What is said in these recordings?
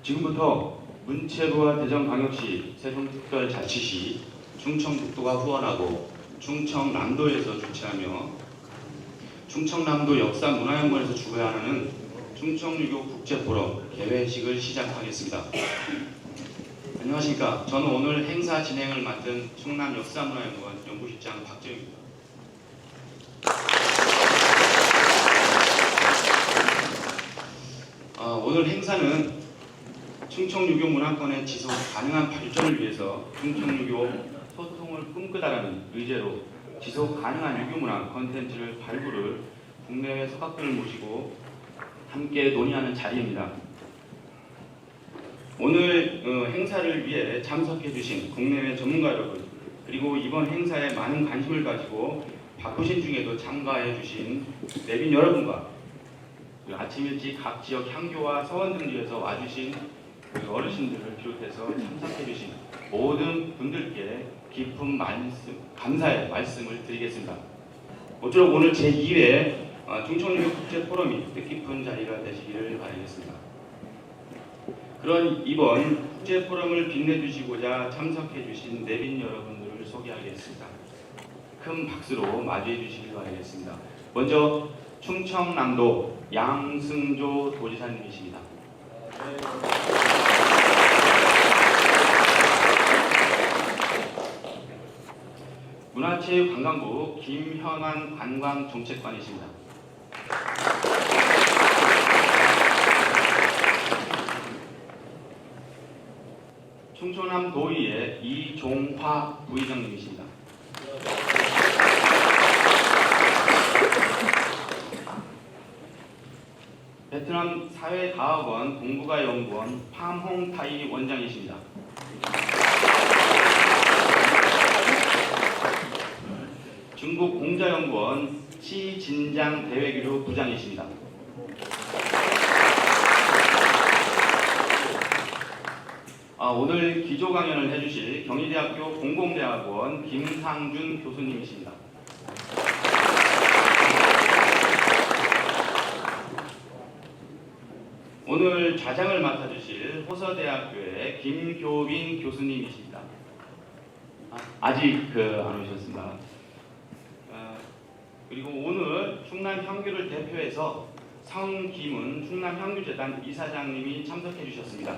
지금부터 문체부와 대전광역시, 세종특별자치시, 충청북도가 후원하고 충청남도에서 주최하며 충청남도 역사문화연구원에서 주관하는 충청유교 국제포럼 개회식을 시작하겠습니다. 안녕하십니까. 저는 오늘 행사 진행을 맡은 충남역사문화연구원 연구실장 박재웅입니다. 오늘 행사는 충청유교 문화권의 지속 가능한 발전을 위해서 충청유교 소통을 꿈꾸다라는 의제로 지속 가능한 유교 문화 콘텐츠를 발굴을 국내외 서각들을 모시고 함께 논의하는 자리입니다. 오늘 행사를 위해 참석해 주신 국내외 전문가 여러분, 그리고 이번 행사에 많은 관심을 가지고 바쁘신 중에도 참가해 주신 내빈 여러분과 아침 일찍 각 지역 향교와 서원 등지에서 와주신 어르신들을 비롯해서 참석해 주신 모든 분들께 깊은 감사의 말씀을 드리겠습니다. 모쪼록 오늘 제2회 충청유교 국제포럼이 뜻깊은 자리가 되시기를 바라겠습니다. 그런 이번 국제포럼을 빛내주시고자 참석해 주신 내빈 여러분들을 소개하겠습니다. 큰 박수로 맞이해 주시길 바라겠습니다. 먼저 충청남도 양승조 도지사님이십니다. 문화체육관광부 김현환 관광정책관이십니다. 충청남도의회 이종화 부의장님이십니다. 베트남 사회과학원 동북아연구원 팜홍타이 원장이십니다. 중국 공자연구원 시진장 대외교류 부장이십니다. 오늘 기조 강연을 해주실 경희대학교 공공대학원 김상준 교수님이십니다. 오늘 좌장을 맡아주실 호서대학교의 김교빈 교수님이십니다. 아직 안 오셨습니다. 그리고 오늘 충남향교를 대표해서 성김은 충남향교재단 이사장님이 참석해 주셨습니다.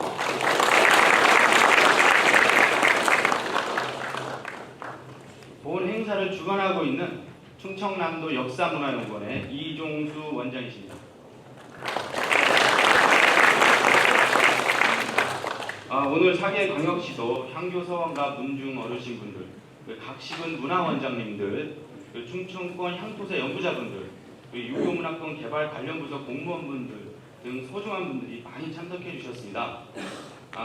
본 행사를 주관하고 있는 충청남도 역사문화연구원의 이종수 원장이십니다. 오늘 사계광역시도 향교서원과 문중 어르신분들, 각시군 문화원장님들, 충청권 향토사 연구자분들, 유교문화권 개발 관련부서 공무원분들 등 소중한 분들이 많이 참석해 주셨습니다.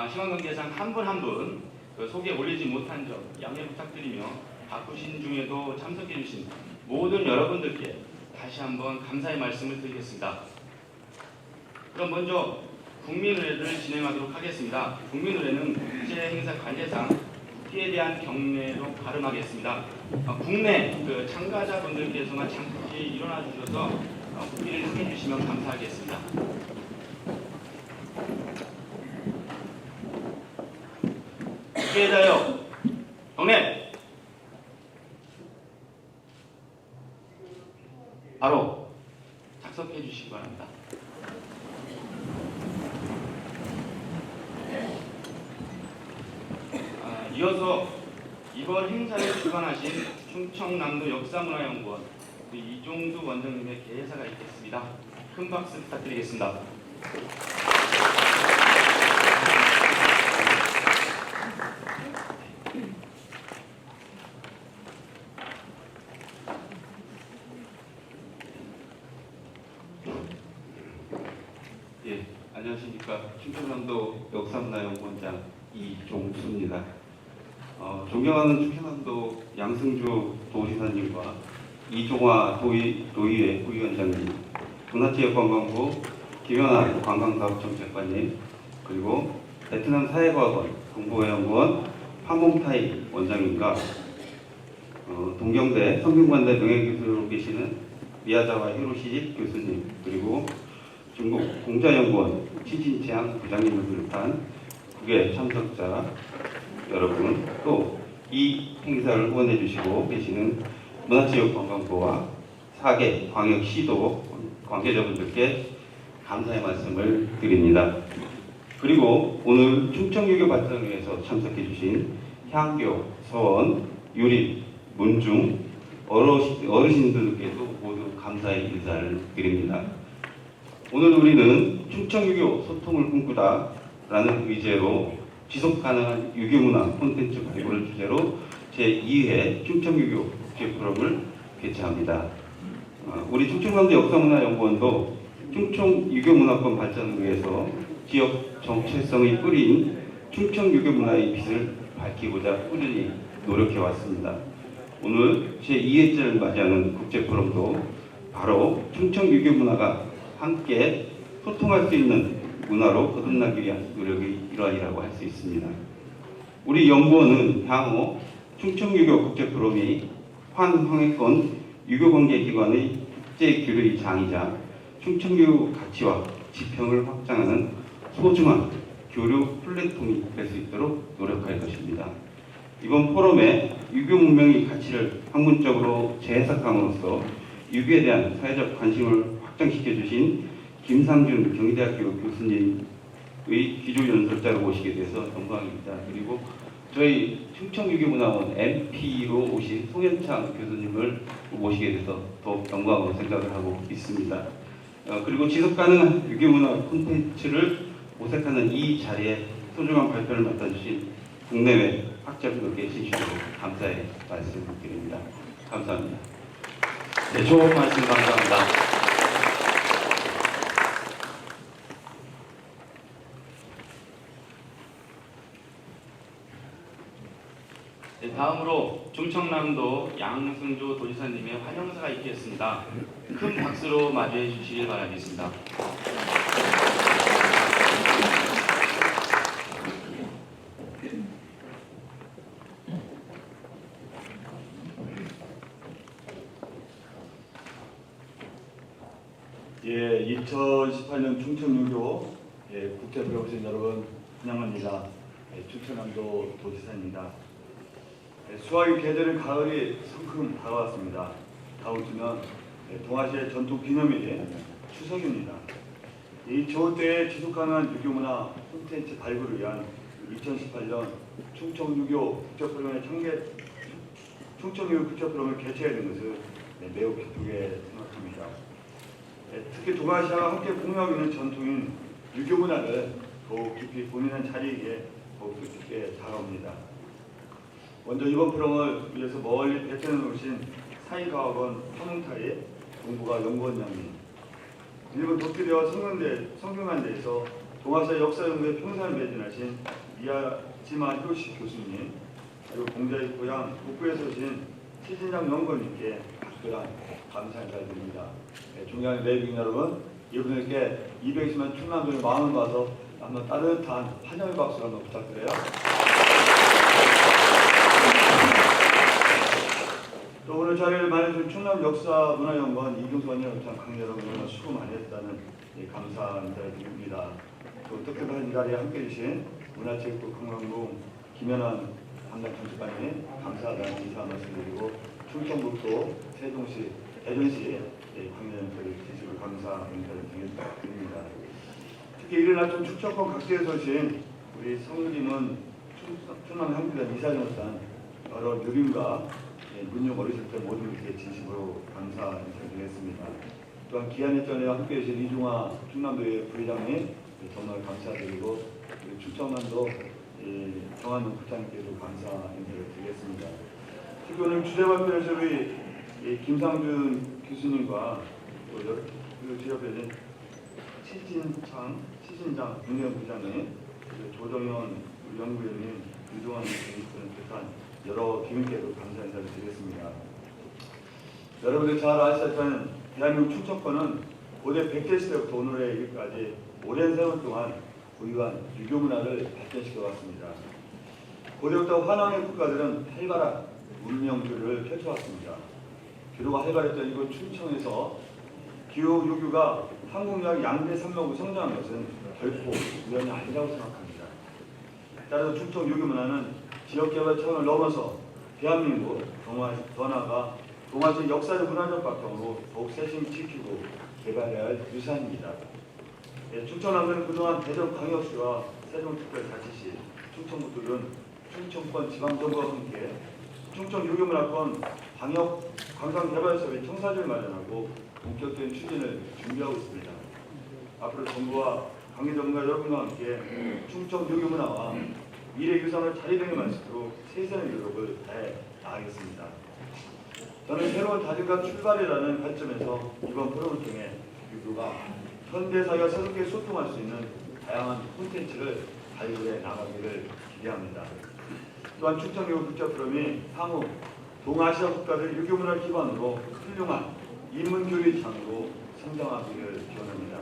시간 관계상 한 분 한 분 소개 올리지 못한 점 양해 부탁드리며 바쁘신 중에도 참석해 주신 모든 여러분들께 다시 한번 감사의 말씀을 드리겠습니다. 그럼 먼저 국민의례를 진행하도록 하겠습니다. 국민의례는 국제 행사 관례상 국기에 대한 경례로 발음하겠습니다. 국내 참가자분들께서만 잠시 일어나 주셔서 국기를 함께 주시면 감사하겠습니다. 국기에 대하여 경례. 바로 착석해 주시기 바랍니다. 이어서 이번 행사를 주관하신 충청남도 역사문화연구원 이종수 원장님의 개회사가 있겠습니다. 큰 박수 부탁드리겠습니다. 예, 안녕하십니까. 충청남도 역사문화연구원장 이종수입니다. 존경하는 충청남도 양승조 도지사님과 이종화 도의회 부위원장님, 문화체육관광부 김현환 관광사업정책관님, 그리고 베트남 사회과학원 공부연구원 팜홍타이 원장님과 동경대 성균관대 명예교수로 계시는 미야자와 히로시 교수님, 그리고 중국 공자연구원 치진지ang 부장님을 비롯한 국외 참석자 여러분, 또 이 행사를 후원해 주시고 계시는 문화체육관광부와 4개 광역시도 관계자분들께 감사의 말씀을 드립니다. 그리고 오늘 충청유교 발전을 위해서 참석해 주신 향교, 서원, 유립, 문중, 어르신들께도 모두 감사의 인사를 드립니다. 오늘 우리는 충청유교 소통을 꿈꾸다 라는 의제로 지속가능한 유교문화 콘텐츠 발굴을 주제로 제2회 충청유교 국제포럼을 개최합니다. 우리 충청남도 역사문화연구원도 충청유교문화권 발전을 위해서 지역 정체성의 뿌리인 충청유교문화의 빛을 밝히고자 꾸준히 노력해왔습니다. 오늘 제2회째를 맞이하는 국제포럼도 바로 충청유교문화가 함께 소통할 수 있는 문화로 거듭나기 위한 노력의 일환이라고 할 수 있습니다. 우리 연구원은 향후 충청유교 국제포럼이 환황해권 유교관계기관의 국제교류의 장이자 충청유교 가치와 지평을 확장하는 소중한 교류 플랫폼이 될 수 있도록 노력할 것입니다. 이번 포럼에 유교 문명의 가치를 학문적으로 재해석함으로써 유교에 대한 사회적 관심을 확장시켜 주신 김상준 경희대학교 교수님의 기조연설자로 모시게 돼서 영광입니다. 그리고 저희 충청유교문화원 MP로 오신 송현창 교수님을 모시게 돼서 더욱 영광으로 생각을 하고 있습니다. 그리고 지속가능한 유교문화 콘텐츠를 모색하는 이 자리에 소중한 발표를 맡아주신 국내외 학자분들께 진심으로 감사의 말씀을 드립니다. 감사합니다. 네, 좋은 말씀 감사합니다. 네, 다음으로 충청남도 양승조 도지사님의 환영사가 있겠습니다. 큰 박수로 맞이해 주시길 바라겠습니다. 예, 2018년 충청유교 국제포럼 오신 여러분 환영합니다. 충청남도 도지사입니다. 수학이 계절의 가을이 성큼 다가왔습니다. 다음 주면 동아시아 전통 기념일인 추석입니다. 이 좋은 때에 지속가능한 유교문화 콘텐츠 발굴을 위한 2018년 충청유교 국제포럼의 충청유교 국제포럼을 개최해야 되는 것을 매우 기쁘게 생각합니다. 특히 동아시아가 함께 공유하고 있는 전통인 유교문화를 더욱 깊이 보내는 자리에 더욱 깊게 다가옵니다. 먼저 이번 포럼을 위해서 멀리 베트남에 오신 사이과학원 서문타의 동북아 연구원장님, 일본 도쿄대와 성균관대에서 동아시아 역사 연구에 평생을 매진하신 미야지마 히로시 교수님, 그리고 공자의 고향 북부에서 오신 치진장 연구원님께 특별한 감사 인사드립니다. 존경하는 내빈 여러분, 이분들께 220만 충남도의 마음을 봐서 한번 따뜻한 환영의 박수를 한번 부탁드려요. 또 오늘 자리를 마련해준 충남 역사문화연구원 이경수원님 참 강의 여러분 너무 수고 많이 했다는 감사 인사를 드립니다. 또 특별한 이 자리에 함께해 주신 문화체육부 관광부 김연환 담당 전직관님 감사하다는 인사 말씀드리고 충청북도 세종시 대전시 관계자님들 진심으로 감사 인사를 드립니다. 특히 이른 아침 충청권 각지에서 오신 우리 성유림은 충남 향기단 이사장으로서 여러 누림과 문용 어르신들 모두에게 진심으로 감사 인사드리겠습니다. 또한 기한의 전에 함께 계신 이중화 충남도의 부회장님 정말 감사드리고 충청남도 정한용 부장님께도 감사 인사를 드리겠습니다. 특히 오늘 주제 발표하실 우리 김상준 교수님과 그 지역에 치진장 문현 부장님, 조정현 연구위원님, 유동환 교수님 비롯한 여러 기민께도 감사 인사를 드리겠습니다. 여러분들 잘 아시다시피 대한민국 충청권은 고대 백제 시대부터 오늘에 이르기까지 오랜 세월 동안 고유한 유교 문화를 발전시켜 왔습니다. 고대부터 환왕의 국가들은 활발한 문명들을 펼쳐왔습니다. 비록 활발했던 이곳 충청에서 기후 유교가 한국약 양대 산맥으로 성장한 것은 결코 우연이 아니라고 생각합니다. 따라서 충청 유교 문화는 지역개발 차원을 넘어서 대한민국 더 나아가 동아시아 역사적 문화적 바탕으로 더욱 세심 지키고 개발해야 할 유산입니다. 충청남도는 그동안 대전광역시와 세종특별자치시, 충청북도는 충청권 지방정부와 함께 충청 유교문화권 광역 관광개발사업의 청사진을 마련하고 본격적인 추진을 준비하고 있습니다. 앞으로 정부와 관계 전문가 여러분과 함께 충청 유교문화와 미래유산을 자리매김할 수 있도록 최선의 노력을 다해 나가겠습니다. 저는 새로운 다짐과 출발이라는 관점에서 이번 포럼을 통해 유교가 현대사회와 새롭게 소통할 수 있는 다양한 콘텐츠를 발굴해 나가기를 기대합니다. 또한 충청유교 국제포럼이 향후 동아시아 국가들 유교문화를 기반으로 훌륭한 인문교류장으로 성장하기를 기원합니다.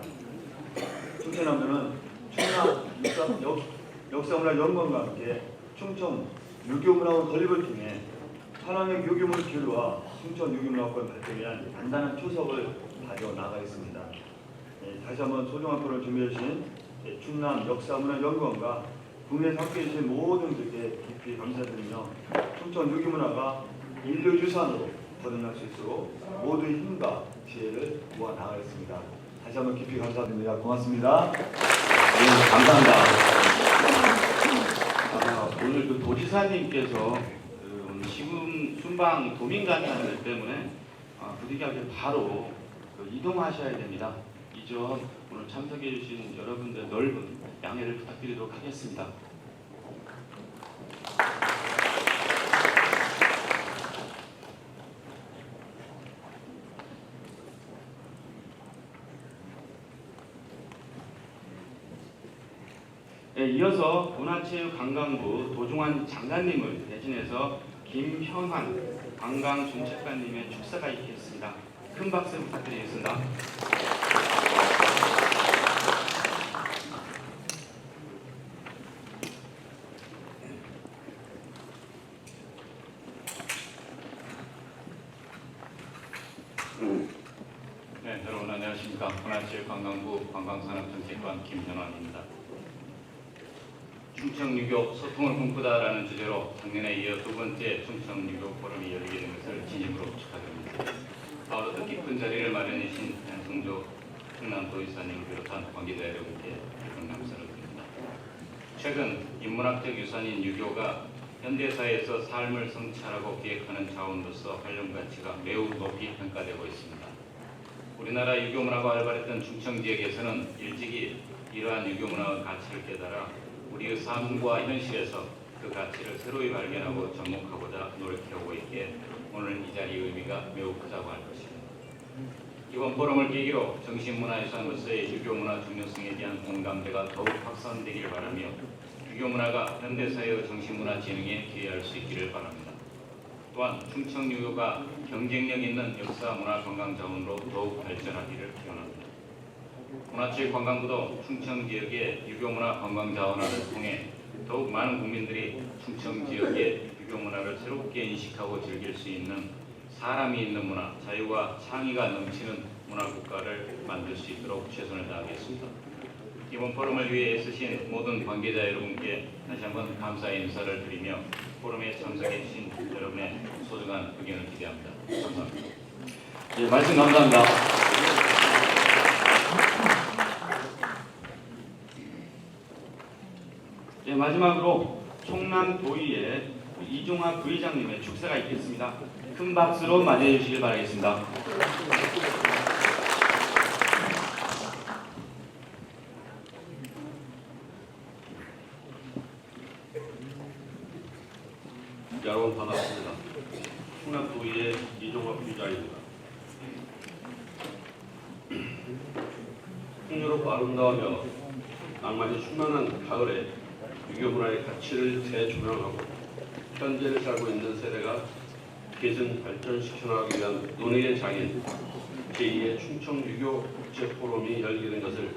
충청남도는 충남 역사문화연구원과 함께 충청 유교문화원 건립을 통해 하나의 유교문화 교류와 충청 유교문화권 발전을 위한 단단한 초석을 다져 나가겠습니다. 다시 한번 소중한 프로를 준비해 주신 충남 역사문화연구원과 국내에서 함께해 주신 모든 분들께 깊이 감사드리며 충청 유교문화가 인류유산으로 거듭날 수 있도록 모두의 힘과 지혜를 모아 나가겠습니다. 다시 한번 깊이 감사드립니다. 고맙습니다. 네, 감사합니다. 오늘 그 도지사님께서 오늘 지금 순방 도민간이라는 것 때문에 부득이하게 바로 이동하셔야 됩니다. 이 점 오늘 참석해 주신 여러분들 넓은 양해를 부탁드리도록 하겠습니다. 네, 이어서 문화체육관광부 도중환 장관님을 대신해서 김현환 관광정책관님의 축사가 있겠습니다. 큰 박수 부탁드리겠습니다. 네, 여러분 안녕하십니까. 문화체육관광부 관광산업정책관 김현환입니다. 충청유교 소통을 꿈꾸다라는 주제로 작년에 이어 두 번째 충청유교 포럼이 열리게 된 것을 진심으로 축하드립니다. 아울러 더 깊은 자리를 마련해 주신 양성조 충남도지사님을 비롯한 관계자 여러분께 깊은 감사를 드립니다. 최근 인문학적 유산인 유교가 현대사회에서 삶을 성찰하고 기획하는 자원으로서 활용 가치가 매우 높이 평가되고 있습니다. 우리나라 유교문화가 활발했던 충청 지역에서는 일찍이 이러한 유교문화의 가치를 깨달아 우리의 삶과 현실에서 그 가치를 새로이 발견하고 접목하고자 노력해오고 있기에 오늘 이 자리의 의미가 매우 크다고 할 것입니다. 이번 포럼을 계기로 정신문화유산으로서의 유교문화 중요성에 대한 공감대가 더욱 확산되기를 바라며 유교문화가 현대사회의 정신문화 진흥에 기여할 수 있기를 바랍니다. 또한 충청유교가 경쟁력 있는 역사 문화 관광 자원으로 더욱 발전하기를 기원합니다. 문화체육관광부도 충청 지역의 유교문화 관광 자원화를 통해 더욱 많은 국민들이 충청 지역의 유교문화를 새롭게 인식하고 즐길 수 있는 사람이 있는 문화, 자유와 창의가 넘치는 문화국가를 만들 수 있도록 최선을 다하겠습니다. 이번 포럼을 위해 애쓰신 모든 관계자 여러분께 다시 한번 감사의 인사를 드리며 포럼에 참석해 주신 여러분의 소중한 의견을 기대합니다. 감사합니다. 네, 말씀 감사합니다. 네, 마지막으로 충남도의회 이종화 부의장님의 축사가 있겠습니다. 큰 박수로 맞이해 주시길 바라겠습니다. 여러분 반갑습니다. 충남도의회 이종화 부의장입니다. 풍요롭고 아름다우며 낭만이 충만한 가을에 유교문화의 가치를 재조명하고 현재를 살고 있는 세대가 계승 발전시켜나가기 위한 논의의 장인 제2의 충청유교 국제포럼이 열리게 된 것을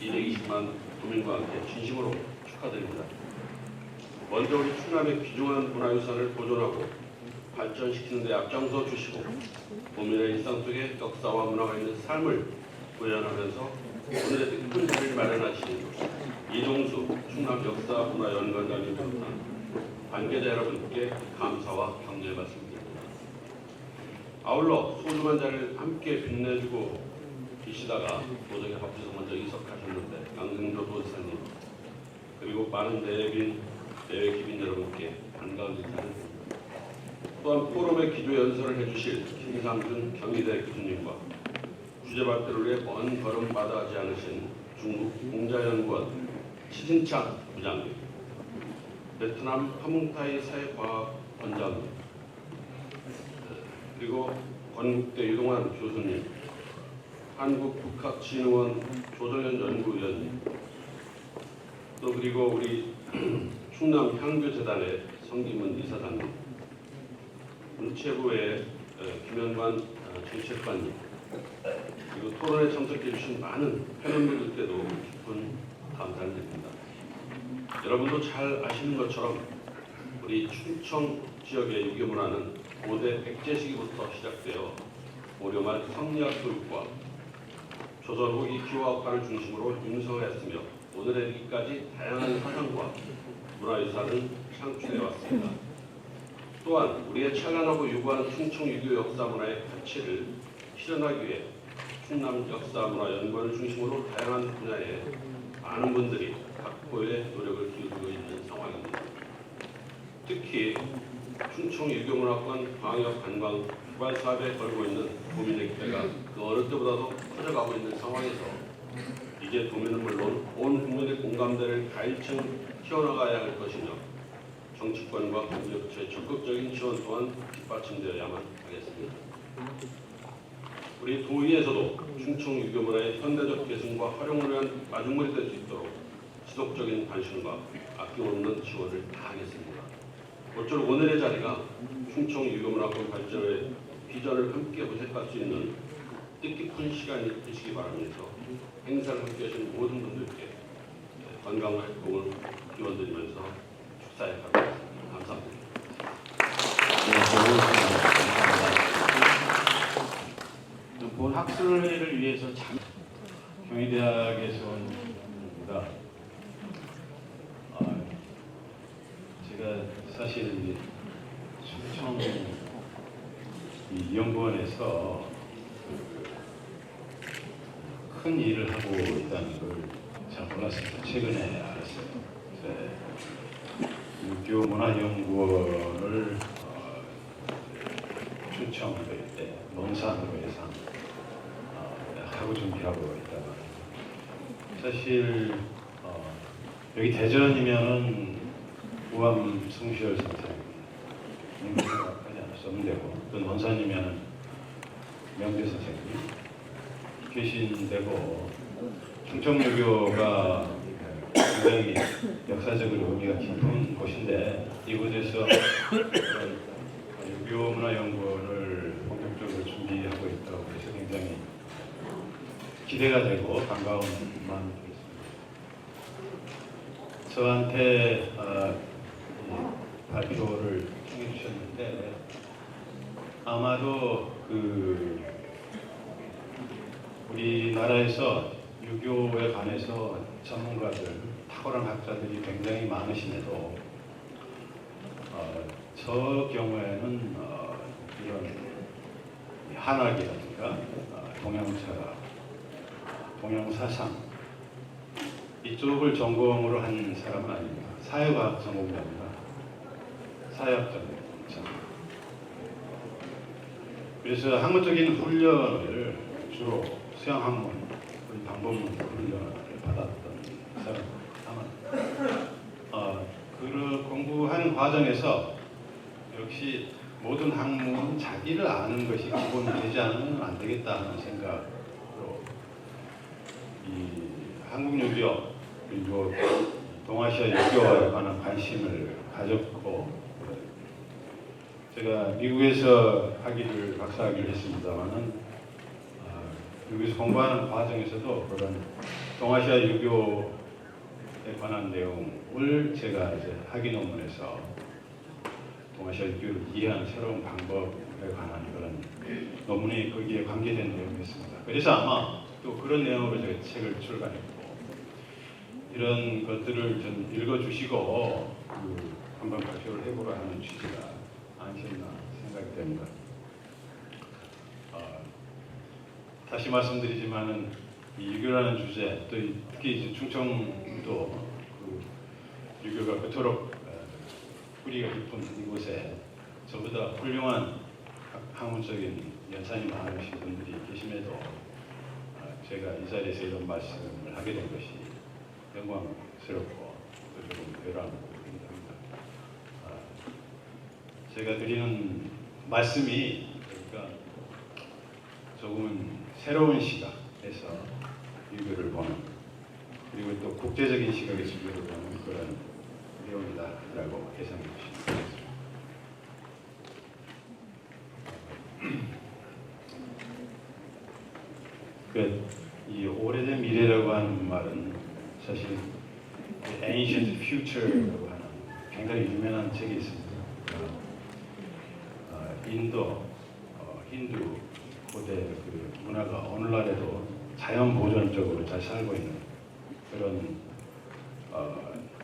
220만 도민과 함께 진심으로 축하드립니다. 먼저 우리 충남의 귀중한 문화유산을 보존하고 발전시키는 데 앞장서 주시고 국민의 일상 속에 역사와 문화가 있는 삶을 구현하면서 오늘의 특별 자리를 마련하신 이동수 충남 역사문화연구원장님 비롯한 관계자 여러분께 감사와 격려의 말씀드립니다. 아울러 소중한 자리를 함께 빛내주고 계시다가 도정에 바쁘셔서 먼저 이석하셨는데 양승조 도지사님 그리고 많은 대외 기빈 여러분께 반가운 인사를 드립니다. 또한 포럼의 기조 연설을 해주실 김상준 경희대 교수님과 주제 발표를 위해 먼 걸음 마다하지 않으신 중국 공자연구원 치진창 부장님, 베트남 파뭉타이 사회과학원장님, 그리고 건국대 유동환 교수님, 한국북학진흥원 조정현 연구위원님, 또 그리고 우리 충남 향교재단의 성기문 이사장님, 문체부의 김현관 정책관님, 그리고 토론에 참석해 주신 많은 패널분들께도 깊은 감사를 드립니다. 여러분도 잘 아시는 것처럼 우리 충청 지역의 유교 문화는 고대 백제 시기부터 시작되어 고려말 성리학 교육과 조선 후기 기와학파를 중심으로 융성했으며 오늘에 이르기까지 다양한 사상과 문화유산을 창출해 왔습니다. 또한 우리의 찬란하고 유구한 충청 유교 역사 문화의 가치를 실현하기 위해 충남 역사문화연구원을 중심으로 다양한 분야에 많은 분들이 각고의 노력을 기울이고 있는 상황입니다. 특히 충청 유교문화권 광역 관광 개발 사업에 걸고 있는 도민의 기대가 그 어느 때보다도 커져가고 있는 상황에서 이제 도민은 물론 온 국민의 공감대를 가일층 키워나가야 할 것이며 정치권과 공력처의 적극적인 지원 또한 뒷받침되어야만 하겠습니다. 우리 도의에서도 충청 유교 문화의 현대적 계승과 활용을 위한 마중물이 될 수 있도록 지속적인 관심과 아낌없는 지원을 다하겠습니다. 모쪼록 오늘의 자리가 충청 유교 문화권 발전의 비전을 함께 모색할 수 있는 뜻깊은 시간이 되시기 바라면서 행사를 함께 하신 모든 분들께 건강한 활동을 기원드리면서 축사에 가겠습니다. 감사합니다. 본 학술회를 위해서 경희대학에서 온 분입니다. 제가 사실 충청 이 연구원에서 큰 일을 하고 있다는 걸 잘 몰랐습니다. 최근에 알았어요. 유교문화연구원을 충청으로 때 논산으로 해서 하고 준비하고 있다가 사실 여기 대전이면은 우암 성시열 선생님 생각하지 않을 수 없는 데고 또 논산이면은 명재 선생님 계신 데고 충청유교가 굉장히 역사적으로 의미가 깊은 곳인데 이곳에서 유교문화연구원을 본격적으로 준비하고 있다고 해서 굉장히 기대가 되고 반가운 마음이 들었습니다. 저한테 이 발표를 청해 주셨는데 아마도 우리나라에서 유교에 관해서 전문가들, 탁월한 학자들이 굉장히 많으심에도 저 경우에는 이런 한학이라든가 동양철학, 동양사상 이쪽을 전공으로 한 사람은 아닙니다. 사회과학 전공자입니다. 사회학자입니다. 그래서 학문적인 훈련을 주로 수양학문, 방법론 훈련을 받았던 사람. 다만 그 공부하는 과정에서 역시 모든 학문은 자기를 아는 것이 기본이 되지 않으면 안 되겠다 하는 생각으로 이 한국 유교 그리고 동아시아 유교에 관한 관심을 가졌고 제가 미국에서 박사학위를 했습니다만은 여기서 공부하는 과정에서도 그런 동아시아 유교에 관한 내용을 제가 이제 학위 논문에서 동아시아 유교를 이해하는 새로운 방법에 관한 그런 논문이 거기에 관계된 내용이었습니다. 그래서 아마 또 그런 내용으로 제가 책을 출간했고 이런 것들을 좀 읽어주시고 한번 발표를 해보라 하는 취지가 아니었나 생각이 됩니다. 다시 말씀드리지만은 이 유교라는 주제, 또 특히 이제 충청도 그 유교가 그토록 뿌리가 깊은 이곳에 저보다 훌륭한 학문적인 연산이 많으신 분들이 계심에도 제가 이 자리에서 이런 말씀을 하게 된 것이 영광스럽고 또 조금 배려하고 합니다. 제가 드리는 말씀이 그러니까 조금은 새로운 시각에서 유교를 보는 그리고 또 국제적인 시각에서 유교를 보는 그런 내용이다라고 예상해 주시면 되겠습니다. 이 오래된 미래라고 하는 말은 사실 Ancient Future라고 하는 굉장히 유명한 책이 있습니다. 인도, 힌두 고대 그 문화가 오늘날에도 자연 보존적으로 잘 살고 있는 그런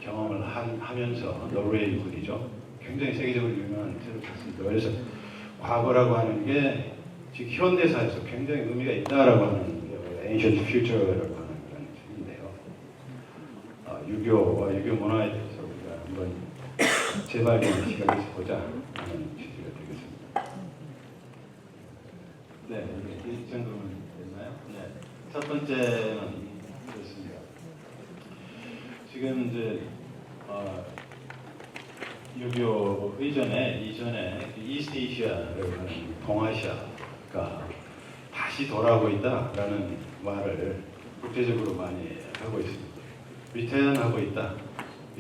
경험을 하면서 노르웨이 분이죠. 굉장히 세계적으로 유명한 책을 썼습니다. 그래서 과거라고 하는 게 지금 현대사에서 굉장히 의미가 있다라고 하는 Ancient Future라고 하는 그런 책인데요. 유교와 유교 문화에 대해서 우리가 한번 재발견의 시각에서 보자 하는 취지가 되겠습니다. 네, 이 정도면 됐나요? 네. 첫 번째는 그렇습니다. 지금 이제 유교 이전에 이스트 에이시아라고 하는 동아시아가 다시 돌아오고 있다라는 말을 국제적으로 많이 하고 있습니다. 리턴하고 있다.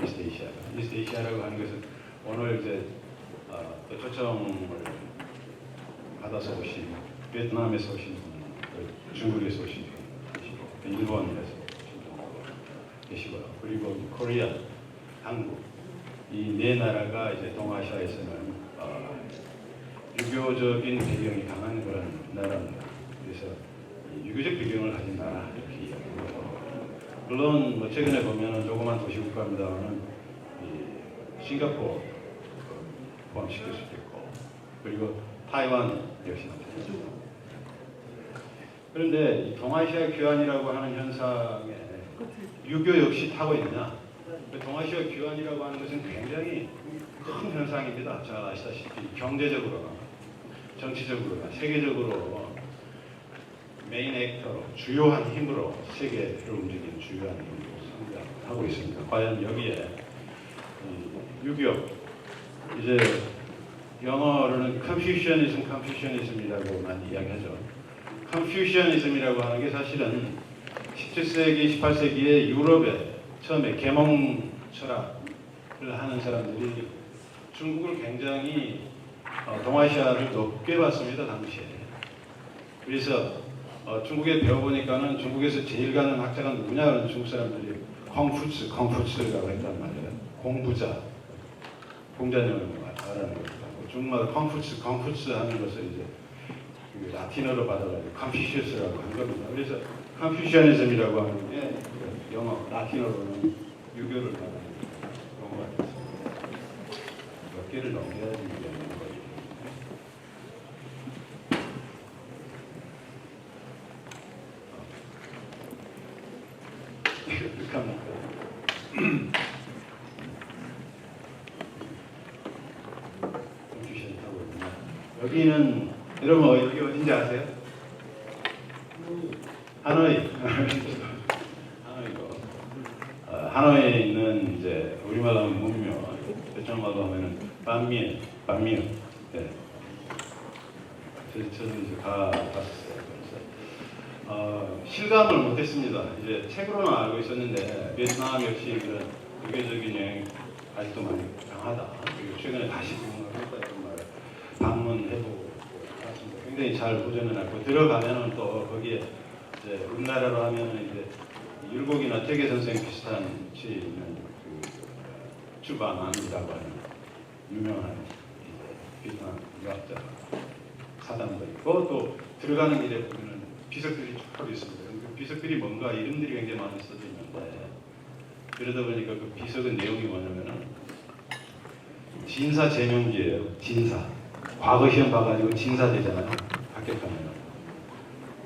이스트 에이시아라고 하는 것은 오늘 이제 또 초청을 받아서 오신 베트남에서 오신 분, 중국에서 오신 분 계시고, 일본에서 오신 분 계시고요. 그리고 코리아, 한국 이 네 나라가 이제 동아시아에서는 유교적인 배경이 강한 그런 나라입니다. 그래서 유교적 배경을 가진 나라 이렇게 이야기합니다. 물론 뭐 최근에 보면은 조그만 도시 국가입니다만은 싱가포르 포함시킬 수도 있고 그리고 타이완 역시 마찬가지입니다. 그런데 이 동아시아 교환이라고 하는 현상에 유교 역시 타고 있느냐? 동아시아 교환이라고 하는 것은 굉장히 큰 현상입니다. 잘 아시다시피 경제적으로나 정치적으로나 세계적으로 메인 액터로 주요한 힘으로 세계를 움직이는 주요한 힘으로 성장하고 있습니다. 과연 여기에 유교 이제 영어로는 컨퓨셔니즘이라고 많이 이야기하죠. 컨퓨셔니즘이라고 하는 게 사실은 17세기, 18세기에 유럽에 처음에 계몽 철학을 하는 사람들이 중국을 굉장히 동아시아를 높게 봤습니다. 당시에. 그래서 중국에 배워보니까는 중국에서 제일 가는 학자가 누구냐는 중국 사람들이 콩푸츠라고 했단 말이에요. 공부자, 공자님을 말하는 겁니다. 중국말로 콩푸츠 하는 것을 이제 라틴어로 받아가지고 컨퓨시어스라고 한 겁니다. 그래서 컨퓨셔니즘이라고 하는 게 영어, 라틴어로는 유교를 말하는 용어가 됐습니다. 몇 개를 넘겨야지 유교하는 거예요. 어떻게 합니까? 컨퓨션이 타고 있구나. 여기는 여러분 여기 어딘지 아세요? 하노이. 하노이에 있는 이제 우리말로 하면 문묘, 베트남말로 하면은 반미에. 네. 저는 이제 가봤었어요. 그래서 실감을 못했습니다. 이제 책으로는 알고 있었는데 베트남 역시 그런 유교적인 영향이 아직도 많이 강하다. 그리고 최근에 다시 방문을 했다는 말을 방문해보고 알았습니다. 굉장히 잘 보존해놨고 들어가면은 또 거기에 이제 우리나라로 하면은 이제 율곡이나 태계 선생 비슷한 치 있는 그 주반안이라고 하는 유명한 비슷한 유학자 사단도 있고 또 들어가는 길에 보면은 비석들이 쭉 있습니다. 그 비석들이 뭔가 이름들이 굉장히 많이 써져 있는데 그러다 보니까 그 비석의 내용이 뭐냐면은 진사 제명지예요. 진사. 과거 시험 봐가지고 진사 되잖아요. 합격하면.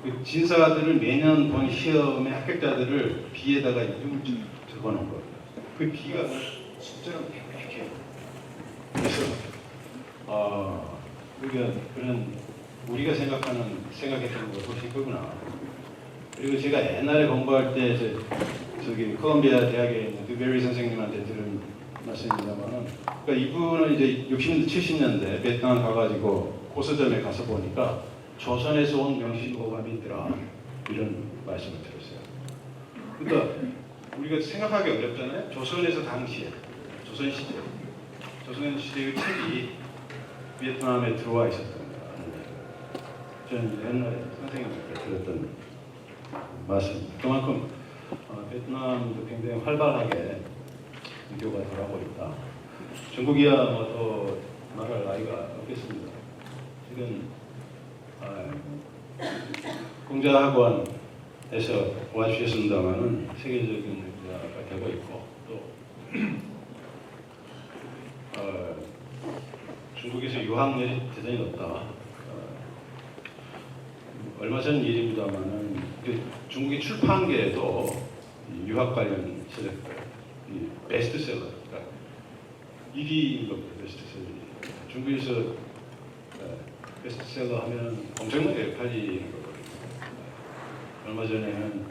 그 진사들을 매년 본 시험의 합격자들을 비에다가 이름을 적어놓은 거예요. 그 비가 숫자로 백백해요. 그래서 그러니까 그런 우리가 생각했던 것보다 훨씬 크구나. 그리고 제가 옛날에 공부할 때 저기 콜롬비아 대학에 있는 드베리 선생님한테 들은 말씀입니다만은, 그러니까 이분은 이제 60년대, 70년대 베트남 가가지고 고서점에 가서 보니까 조선에서 온 명실보감이 있더라 이런 말씀을 들었어요. 그러니까 우리가 생각하기 어렵잖아요. 조선에서 당시에 조선시대의 책이 베트남에 들어와 있었던 거예요. 저는 옛날에 선생님한테 들었던 말씀. 그만큼 베트남도 굉장히 활발하게 유교가 돌아오고 있다. 중국이야 뭐 더 말할 나이가 없겠습니다. 지금 공자학원에서 도와주셨습니다만은 세계적인 분야가 되고 있고 또 중국에서 유학열이 대단히 높다. 얼마 전 일입니다만은 중국의 출판계에도 유학 관련 서적들 베스트셀러, 그러니까 1위인 겁니다. 베스트셀러. 중국에서 베스트셀러 하면 엄청나게 팔리는 거거든요. 얼마 전에는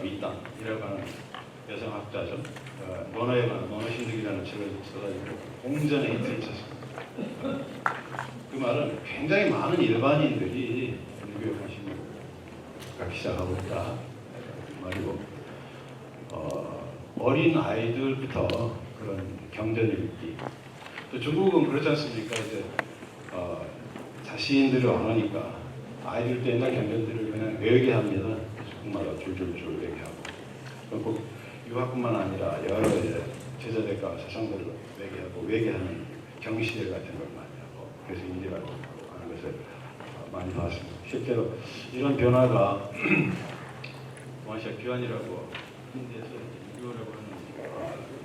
위땅이라고 하는 여성학자죠. 논어에 관한 논어신득이라는 책을 써가지고 공전의 히트를 쳤습니다. 그 말은 굉장히 많은 일반인들이 유교 관심을 갖기 시작하고 있다. 그 말이고 어린 아이들부터 그런 경전을 읽기. 또 중국은 그렇지 않습니까? 이제 자신들이 왕하니까 아이들 때 옛날 경전들을 그냥 외우게 합니다. 정말 줄줄줄 외우게하고. 그리고 유학뿐만 아니라 여러 이제 제자들과 사상들을 외계하는 경시대 같은 걸 많이 하고, 그래서 인지라고 하는 것을 많이 봤습니다. 실제로 이런 변화가 동아시아 귀환이라고 힌디에서 유교라고 하는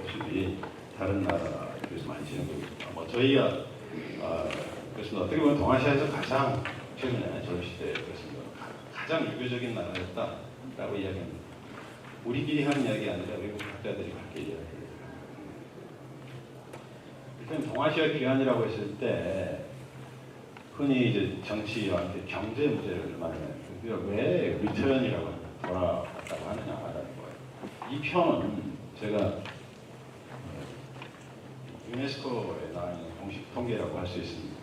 모습이 다른 나라에서 많이 진행되고 있습니다. 뭐 저희가 그래서 어떻게 보면 동아시아에서 가장 최근에 조선시대에 가장 유교적인 나라였다라고 이야기합니다. 우리끼리 하는 이야기 아니라 외국 학자들이 그렇게 이야기합니다. 일단 동아시아 귀환이라고 했을 때 흔히 이제 정치와 함께 경제 문제를 말해요. 왜 리턴이라고 돌아갔다고 하느냐라는 거예요. 이 표는 제가 유네스코에 나와 있는 공식 통계라고 할 수 있습니다.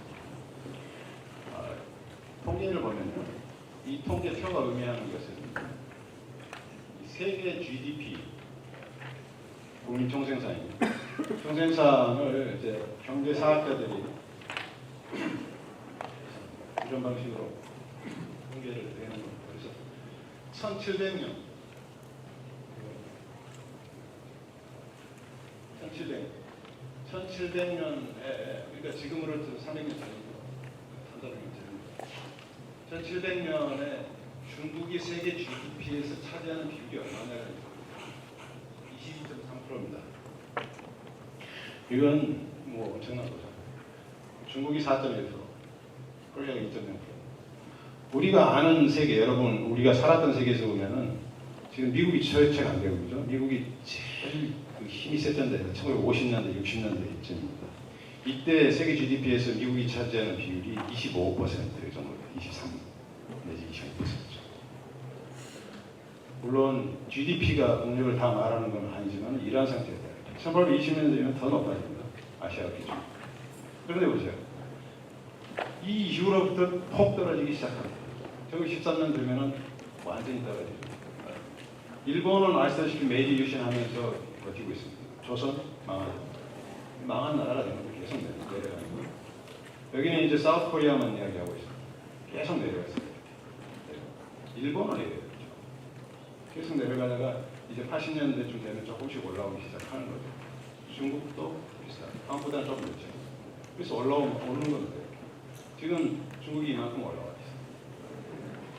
통계를 보면요, 이 통계표가 의미하는 것은 세계 GDP 국민 총생산입니다. 총생산을 이제 경제사학자들이 이런 방식으로 통계를 내는 겁니다. 그래서 1700년에 그러니까 지금으로부터 300년 전이고 300년 전입니다. 1700년에 중국이 세계 GDP에서 차지하는 비율이 얼마냐가 22.3%입니다. 이건 뭐 엄청난 거죠. 중국이 4.1%, 코리아가 2.0%. 우리가 아는 세계, 여러분 우리가 살았던 세계에서 보면은 지금 미국이 철책 안 되고 그죠? 미국이 제일 힘이 셌던 데가 1950년대, 60년대쯤입니다. 이때 세계 GDP에서 미국이 차지하는 비율이 25% 정도입니다. 23 내지 22%. 물론 GDP가 국력을 다 말하는 건 아니지만 이러한 상태입니다. 1820년 되면 더 높아집니다. 아시아 기준. 그런데 보세요. 이 이후로부터 폭 떨어지기 시작합니다. 1913년 되면은 완전히 떨어집니다. 일본은 아시다시피 메이지 유신하면서 버티고 있습니다. 조선 망한 나라가 되는 거예요. 계속 내려가는 거예요. 여기는 이제 사우스 코리아만 이야기하고 있습니다. 계속 내려갔습니다. 일본은 이래요. 계속 내려가다가 이제 80년대쯤 되면 조금씩 올라오기 시작하는 거죠. 중국도 비슷하고 한국보다는 조금 늦죠. 그래서 오는 건데 지금 중국이 이만큼 올라와 있어요.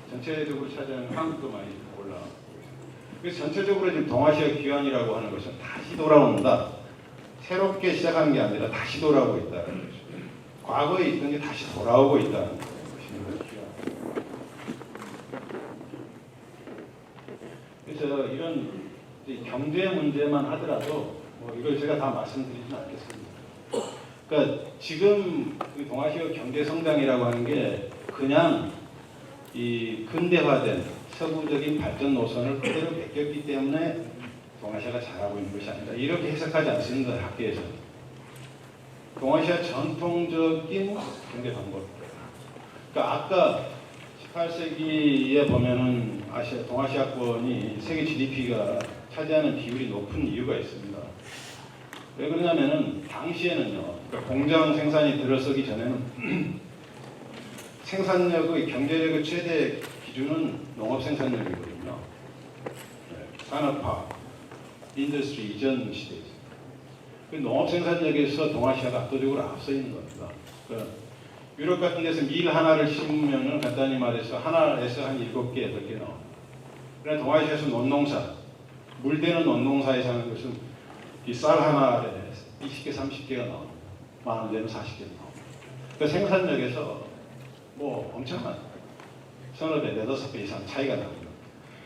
전체적으로 차지하는 한국도 많이 올라가고 있어요. 그래서 전체적으로 지금 동아시아 기반이라고 하는 것은 다시 돌아온다. 새롭게 시작하는 게 아니라 다시 돌아오고 있다는 거죠. 과거에 있던 게 다시 돌아오고 있다는 것입니다. 그래서 이런 경제 문제만 하더라도 뭐 이걸 제가 다 말씀드리지는 않겠습니다. 그러니까 지금 동아시아 경제 성장이라고 하는 게 그냥 이 근대화된 서구적인 발전 노선을 그대로 베꼈기 때문에 동아시아가 잘하고 있는 것이 아니다. 이렇게 해석하지 않습니다. 학계에서는. 동아시아 전통적인 경제 방법. 그러니까 아까 18세기에 보면은 동아시아권이 세계 GDP가 차지하는 비율이 높은 이유가 있습니다. 왜 그러냐면은 당시에는요, 그러니까 공장 생산이 들어서기 전에는 생산력의 경제력의 최대 기준은 농업 생산력이거든요. 산업화, 인더스트리 이전 시대죠. 그 농업 생산력에서 동아시아가 압도적으로 앞서 있는 겁니다. 그러니까 유럽 같은 데서 밀 하나를 심으면은 간단히 말해서 하나에서 한 7개, 8개 나옵니다. 그러나 동아시아에서 논농사, 물대는 논농사에서 하는 것은 이 쌀 하나에 20개, 30개가 나옵니다. 많은 데는 40개가 나옵니다. 그 생산력에서 뭐 엄청난 서너 배, 4~5배 이상 차이가 납니다.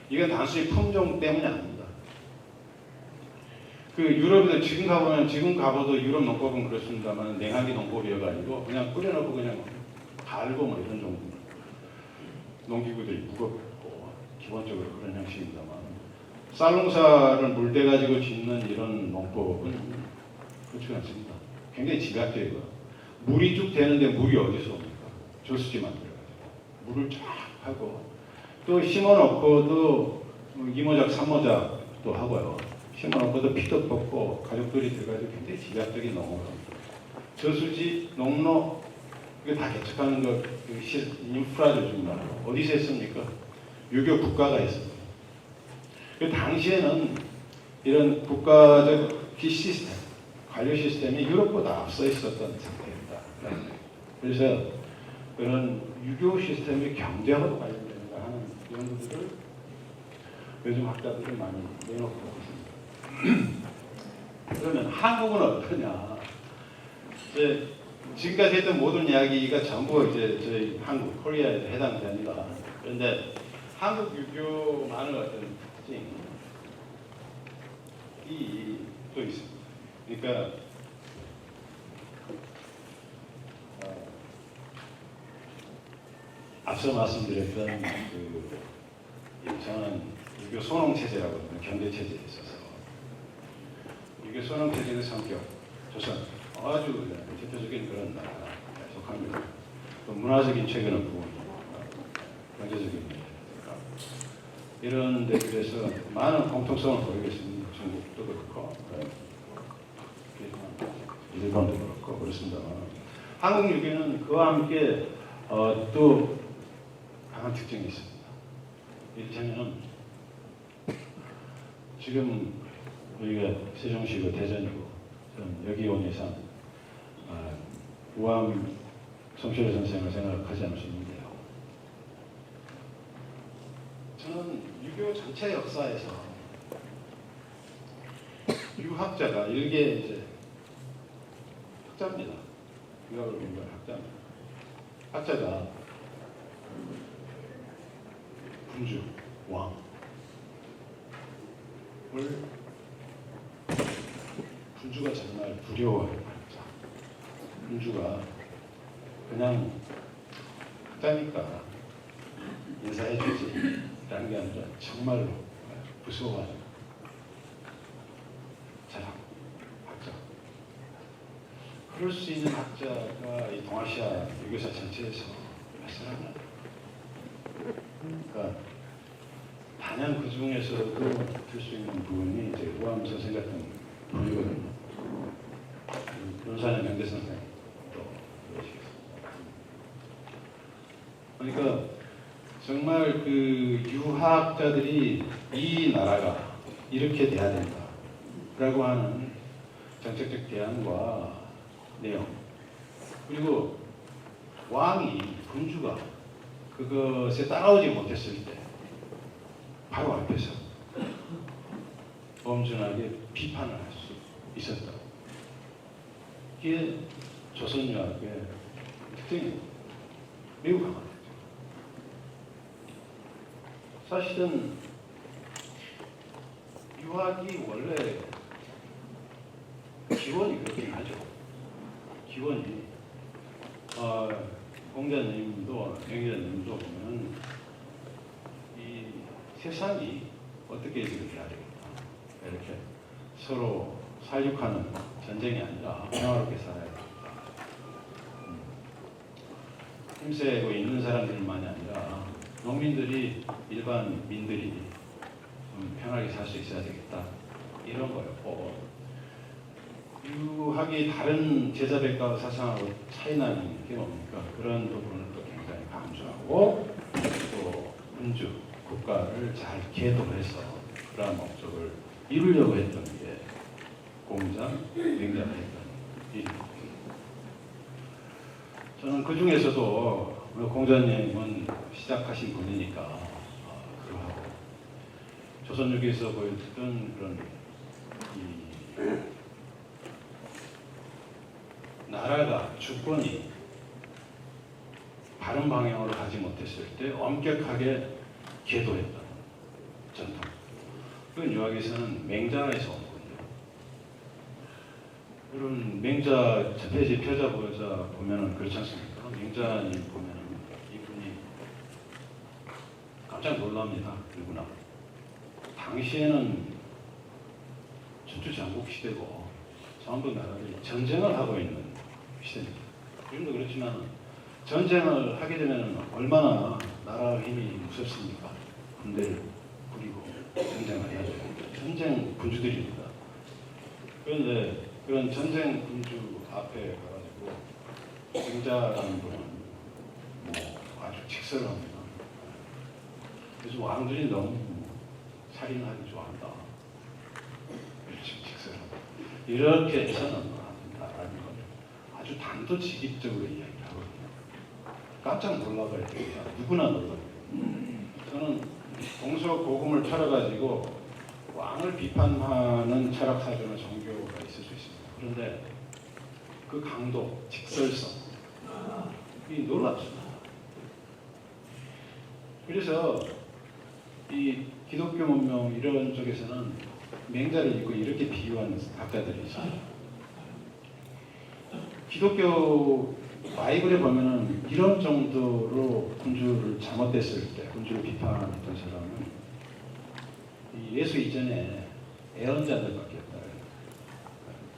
이건 단순히 품종 때문이 아닙니다. 그 유럽에도 지금 가봐도 유럽 농법은 그렇습니다만 냉하기 농법이어가지고 그냥 뿌려놓고 그냥 갈고 뭐 이런 정도. 농기구들이 무겁고 기본적으로 그런 형식입니다만 쌀 농사를 물대 가지고 짓는 이런 농법은 그렇지 않습니다. 굉장히 집약적이고 물이 쭉 되는데 물이 어디서 옵니까? 저수지 만들어가지고 물을 쫙 하고 또 심어놓고도 이모작 삼모작도 하고요. 심어놓고도 피도 뽑고 가족들이 들어가지고 굉장히 집약적인 농업을 합니다. 저수지, 농로 이거 다 개척하는 거 인프라를 준다. 어디서 했습니까? 유교 국가가 했습니다. 그 당시에는 이런 국가적 시스템, 관료 시스템이 유럽보다 앞서 있었던 상태입니다. 그래서 그런 유교 시스템의 경제하고 관련된다 하는 이런 것들을 요즘 학자들이 많이 내놓고 있습니다. 그러면 한국은 어떠냐? 지금까지 했던 모든 이야기가 전부 이제 저희 한국, 코리아에 해당됩니다. 그런데 한국 유교만의 어떤 특징이 또 있습니다. 그러니까 앞서 말씀드렸던 저는 유교 소농 체제라고 하는 경제 체제에 있어서 유교 소농 체제의 성격, 조선 아주 대표적인 그런 나라가 속합니다. 또 문화적인 최근의 부분, 경제적인 이런 데들에서 많은 공통성을 보이고 있습니다. 중국도 그렇고 일본도 그렇고 그렇습니다만 한국 유교는 그와 함께 또 강한 특징이 있습니다. 이를테면 지금 우리가 세종시고 대전이고 여기 온 이상 우암 송철호 선생을 생각하지 않을 수 있는데요. 저는 유교 전체 역사에서 유학자가 일개 이제 학자입니다. 유학을 공부한 학자입니다. 학자가 군주, 왕을 군주가 정말 두려워해요. 군주가 그냥 학자니까 인사해주지 라는 게 아니라 정말로 무서워하는 사람, 학자. 그럴 수 있는 학자가 이 동아시아 유교사 전체에서 몇 사람이나. 그러니까 단연 그 중에서도 들 수 있는 부분이 이제 우암 선생 같은 분이거든요. 논산의 명대 선생 또 그러시겠습니다. 그러니까 정말 그 유학자들이 이 나라가 이렇게 돼야 된다라고 하는 정책적 대안과 내용 그리고 왕이 군주가 그것에 따라오지 못했을 때 바로 앞에서 엄중하게 비판을 할 수 있었다. 이게 조선유학의 특징입니다. 매우 강하다. 사실은 유학이 원래 기원이 그렇긴 하죠. 기원이 공자님도 명자님도 보면 이 세상이 어떻게 지금 해야 되겠다. 이렇게 서로 살육하는 전쟁이 아니라 평화롭게 살아야 되겠다. 힘세고 있는 사람들만이 아니라 농민들이 일반 민들이 좀 편하게 살 수 있어야 되겠다. 이런 거였고 유학이 다른 제자백과 사상하고 차이 나는 게 뭡니까? 그런 부분을 또 굉장히 강조하고 또 군주 국가를 잘 계도해서 그러한 목적을 이루려고 했던 게 공자, 명자가 했던 일입니다. 저는 그 중에서도 공자님은 시작하신 분이니까 그러하고 조선유기에서 보여주던 그런 이 나라가 주권이 바른 방향으로 가지 못했을 때 엄격하게 계도했던 전통. 그건 유학에서는 맹자에서 온 거예요. 그런 맹자 첫 페이지 표자 보여자 보면은 그렇지 않습니까? 맹자님 보면은 이분이 깜짝 놀랍니다. 누구나. 당시에는 천주장국 시대고 전부 나라들이 전쟁을 하고 있는 시대입니다. 지금도 그렇지만 전쟁을 하게 되면 얼마나 나라 힘이 무섭습니까? 군대를 부리고 전쟁을 해야죠. 전쟁 군주들입니다. 그런데 그런 전쟁 군주 앞에 가가지고 맹자라는 분은 뭐 아주 직설합니다. 그래서 왕들이 너무 살인하기 좋아한다. 직설합니다. 이렇게 해서는 안 된다라는 걸 아주 단도직입적으로 이야기를 하거든요. 깜짝 놀라봐야 됩니다. 누구나 놀라요. 저는 동서고금을 펴러가지고 왕을 비판하는 철학사조나 종교가 있을 수 있습니다. 그런데 그 강도, 직설성, 이 놀랍습니다. 그래서 이 기독교 문명 이런 쪽에서는 맹자를 읽고 이렇게 비유하는 학자들이 있어요. 기독교 바이블에 보면은 이런 정도로 군주를 잘못됐을 때 군주를 비판했던 사람은 예수 이전에 예언자들밖에 없다.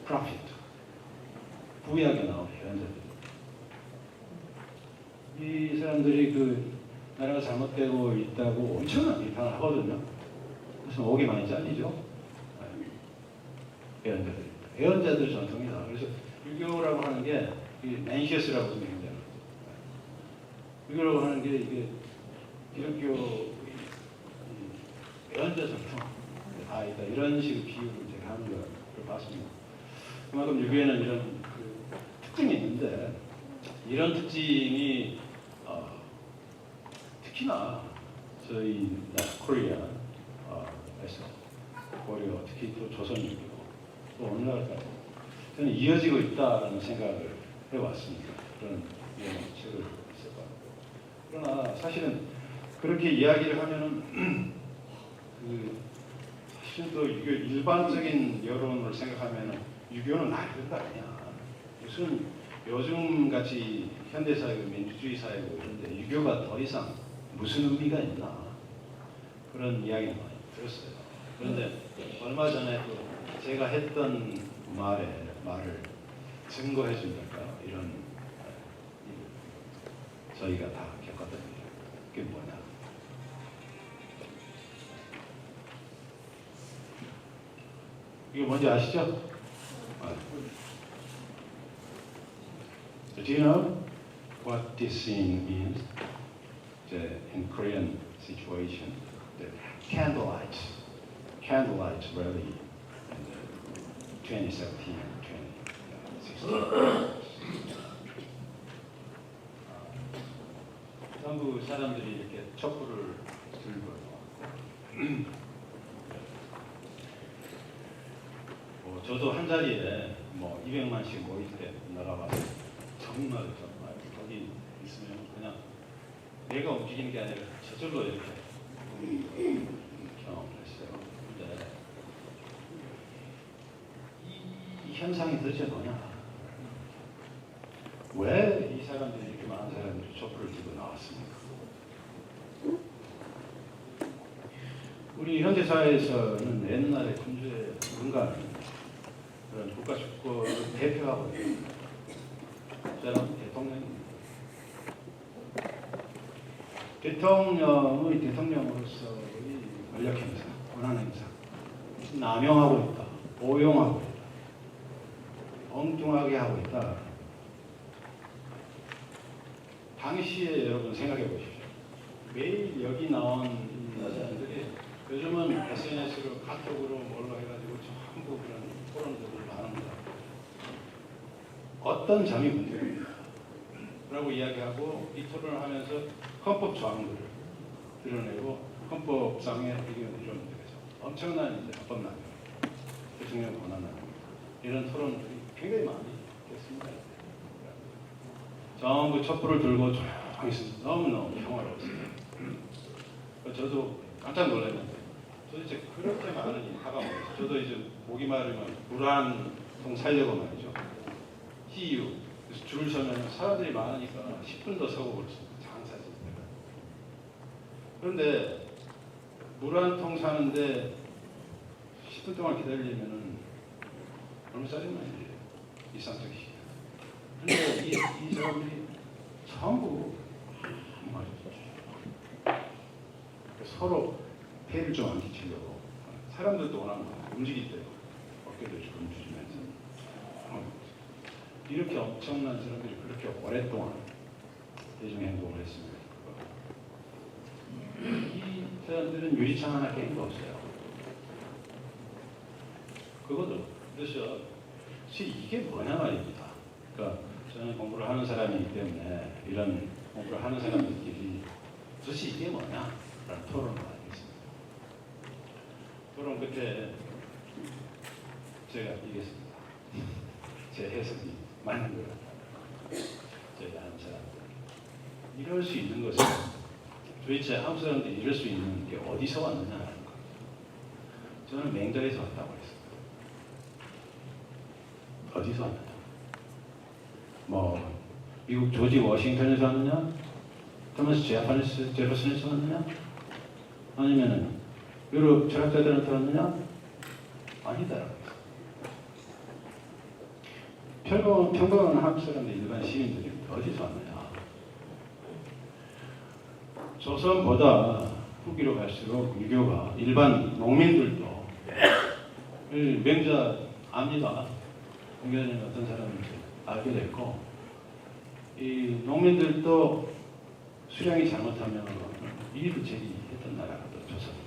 프로핏, 구약에 나온 예언자들. 이 사람들이 그 나라가 잘못되고 있다고 엄청난 비판을 하거든요. 그래서 목이 많이 잘리죠. 예언자들. 예언자들 전통이다. 그래서 유교라고 하는 게 맨시어스라고 생각해요. 유교라고 하는 게 이게 기독교 예언자 전통 있다. 이런 식의 비유를 제가 하는 걸 봤습니다. 그만큼 유교에는 이런 그 특징이 있는데 이런 특징이 특히나 저희 코리아에서 고려 특히 또 조선유교 또 어느 나라까지 저는 이어지고 있다는 생각을 해왔습니다. 그런 책을 써봤고 그러나 사실은 그렇게 이야기를 하면은 사실 또 유교 일반적인 여론을 생각하면은 유교는 나쁜 거 아니야. 무슨 요즘 같이 현대 사회고 민주주의 사회고 이런데 유교가 더 이상 무슨 의미가 있나 그런 이야기를 많이 들었어요. 그런데 얼마 전에 또 제가 했던 말을 증거해 준달까 이런 저희가 다 겪었던 일. 그게 뭐냐? 이게 뭔지 아시죠? Do you know what this scene means? In Korean situation, the candlelight rally in 2017 and 2016. 사람들이 이렇게 촛불을 들고요. 저도 한 자리에 뭐 200만씩 모일 때 나가봐서 정말 거기 있으면 그냥 내가 움직이는 게 아니라 저절로 이렇게 경험을 했어요. 근데 이 현상이 도대체 뭐냐? 왜 이 사람들이 이렇게 많은 사람들이 촛불을 들고 나왔습니까? 우리 현대사회에서는 옛날에 군주의 근간 그런 국가 주권을 대표하고 있는 사람은 대통령입니다. 대통령의 대통령으로서의 권력 행사, 권한 행사, 남용하고 있다, 오용하고 있다, 엉뚱하게 하고 있다. 당시에 여러분 생각해 보십시오. 매일 여기 나온 사람들이 요즘은 SNS로 카톡으로 뭘로 해가지고 전부 그런 토론들을 나눕니다. 어떤 점이 문제입니까? 라고 이야기하고 이 토론을 하면서 헌법 조항들을 드러내고 헌법상의 의견을 이루는 거죠. 엄청난 이제 헌법 난용, 대통령 권한 난용 이런 토론들이 굉장히 많이 됐습니다. 전부 촛불을 들고 조용히 있습니다. 너무너무 평화로웠습니다. 저도 깜짝 놀랐는데 도대체 그렇게 많은 인파가 모여서 저도 이제 보기 마르면 물 한 통 살려고 말이죠. CU 그래서 줄을 서면 사람들이 많으니까 10분 더 서고 그렇습니다. 장사했을 때가. 그런데 물 한 통 사는데 10분 동안 기다리려면은 얼마 짜증나요? 일상적 시간. 그런데 이 사람들이 전부 서로 폐를 좀 안 끼치려고 사람들도 워낙 움직일 때요. 어깨도 좀 움직이면서 이렇게 엄청난 사람들이 그렇게 오랫동안 대중 행동을 했습니다. 이 사람들은 유리창 하나 깬 거 없어요. 그것도 그래서 이게 뭐냐 말입니다. 그러니까 저는 공부를 하는 사람이기 때문에 이런 공부를 하는 사람들끼리 도대체 이게 뭐냐? 라는 토론을 하겠습니다. 토론 끝에 제가 이겼습니다. 제 해석이 맞는 것 같아요. 저희 한국 사람들. 이럴 수 있는 것은 도대체 한국 사람들이 이럴 수 있는 게 어디서 왔느냐라는 것. 저는 맹자에서 왔다고 했습니다. 어디서 왔느냐? 뭐 미국 조지 워싱턴에서 왔느냐? 토마스 제퍼슨에서 왔느냐? 아니면은 유럽 철학자들한테 왔느냐? 아니다라고. 평범한 한국 사람들, 일반 시민들이 어디서 왔느냐? 조선보다 후기로 갈수록 유교가 일반 농민들도 맹자 압니다. 맹자는 어떤 사람인지 알게 됐고, 이 농민들도 수량이 잘못하면 이의도 제기했던 나라가 또 조선입니다.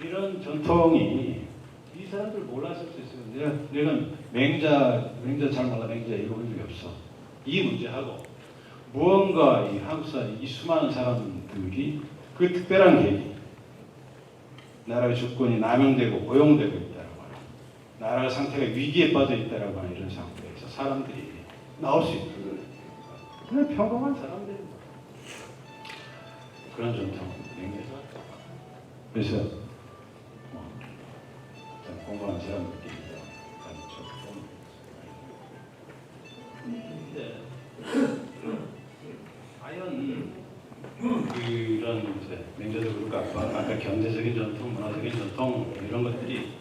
이런 전통이 이 사람들 몰랐을 수 있어요. 내가 맹자 잘 몰라, 맹자 읽어본 적이 없어. 이 문제하고 무언가 이 한국사 이 수많은 사람들이 그 특별한 계기, 나라의 주권이 남용되고 오용되고 있다라고 하는, 나라 상태가 위기에 빠져 있다라고 하는 이런 상태에서 사람들이 나올 수 있는 그냥 평범한 사람들입니다. 그런 전통 맹자에서 왔다. 그래서 공부하는 사람들끼리 근데 과연 그런 이제 맹자도 그렇고 아까 경제적인 전통, 문화적인 전통 이런 것들이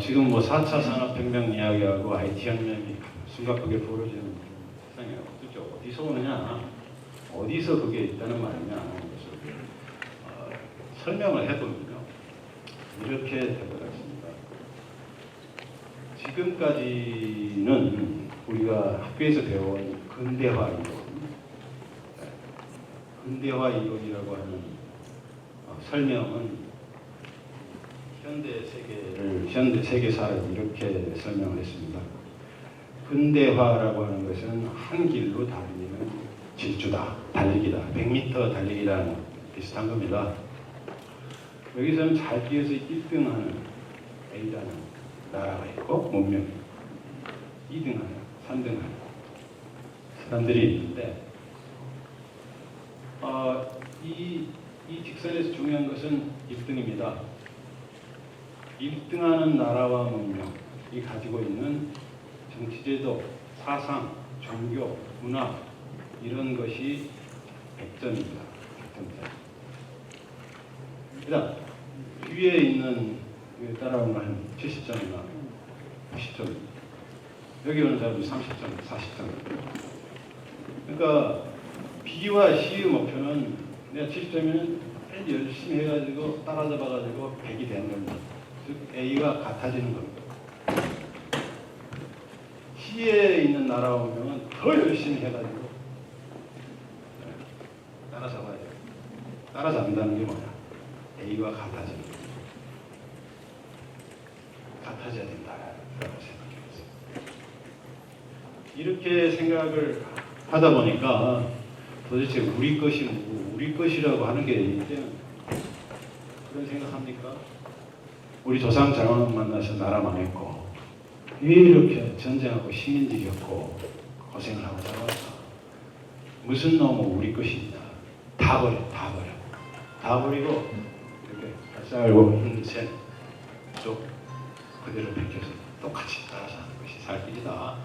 지금 뭐 4차 산업혁명 이야기하고 IT 혁명이 심각하게 벌어지는 세상에 도대체 어디서 오느냐, 어디서 그게 있다는 말이냐 하는 것을 설명을 해보면요, 이렇게 될 것 같습니다. 지금까지는 우리가 학교에서 배운 근대화 이론이라고 하는 설명은 현대 세계사를 이렇게 설명을 했습니다. 근대화라고 하는 것은 한 길로 달리는 질주다, 달리기다, 100m 달리기랑 비슷한 겁니다. 여기서는 잘 뛰어서 1등하는 A라는 나라가 있고 문명이 2등하는, 3등하는 사람들이 있는데 이 직선에서 중요한 것은 1등입니다. 1등하는 나라와 문명이 가지고 있는 정치제도, 사상, 종교, 문화 이런 것이 100점입니다. 100점짜리. 그다음 뒤에 있는 따라오는 한 70점이나 90점. 여기 오는 사람은 30점, 40점. 그러니까 B와 C의 목표는 내가 70점이면 열심히 해가지고 따라잡아가지고 100이 되는 겁니다. 즉 A와 같아지는 겁니다. C에 있는 나라와 문명은 더 열심히 해가지고 따라잡아야 돼요. 따라잡는다는 게 뭐냐? A와 같아지는 거예요. 같아져야 된다라고 생각해봤어요. 이렇게 생각을 하다 보니까 도대체 우리 것이 뭐고 우리 것이라고 하는 게 이제는 그런 생각합니까? 우리 조상 장원 만나서 나라 망했고 왜 이렇게 전쟁하고 식민지 겪고 고생을 하고 살아왔어? 무슨 놈은 우리 것입니다. 다 버려, 다 버려. 다 버리고 이렇게 쌀고 흰색 쪽 그대로 벗겨서 똑같이 따라서 하는 것이 살 길이다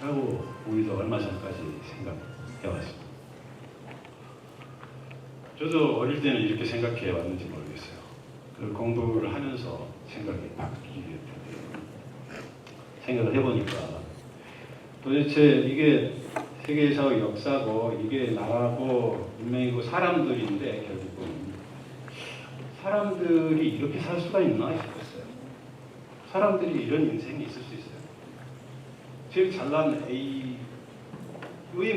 라고 우리도 얼마 전까지 생각해왔습니다. 저도 어릴 때는 이렇게 생각해 왔는지 모르겠어요. 그 공부를 하면서 생각이 바뀌게 됐는데 생각을 해보니까 도대체 이게 세계에서 역사고 이게 나라고 문명이고 사람들인데 결국은 사람들이 이렇게 살 수가 있나 싶었어요. 사람들이 이런 인생이 있을 수 있어요. 제일 잘난 A의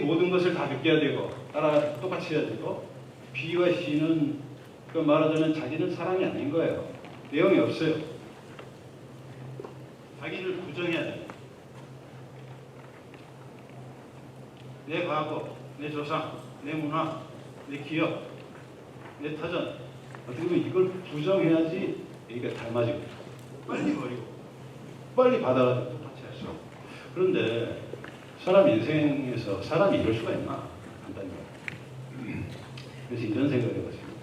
모든 것을 다 느껴야 되고 따라 똑같이 해야 되고 B와 C는 그 말하자면 자기는 사람이 아닌 거예요. 내용이 없어요. 자기를 부정해야 돼요. 내 과거, 내 조상, 내 문화, 내 기억, 내 터전 어떻게 보면 이걸 부정해야지 여기가 닮아지고 빨리 버리고 빨리 받아가지고 똑같이 할 수 없고 그런데 사람 인생에서 사람이 이럴 수가 있나? 간단히 그래서 이런 생각을 해봤습니다.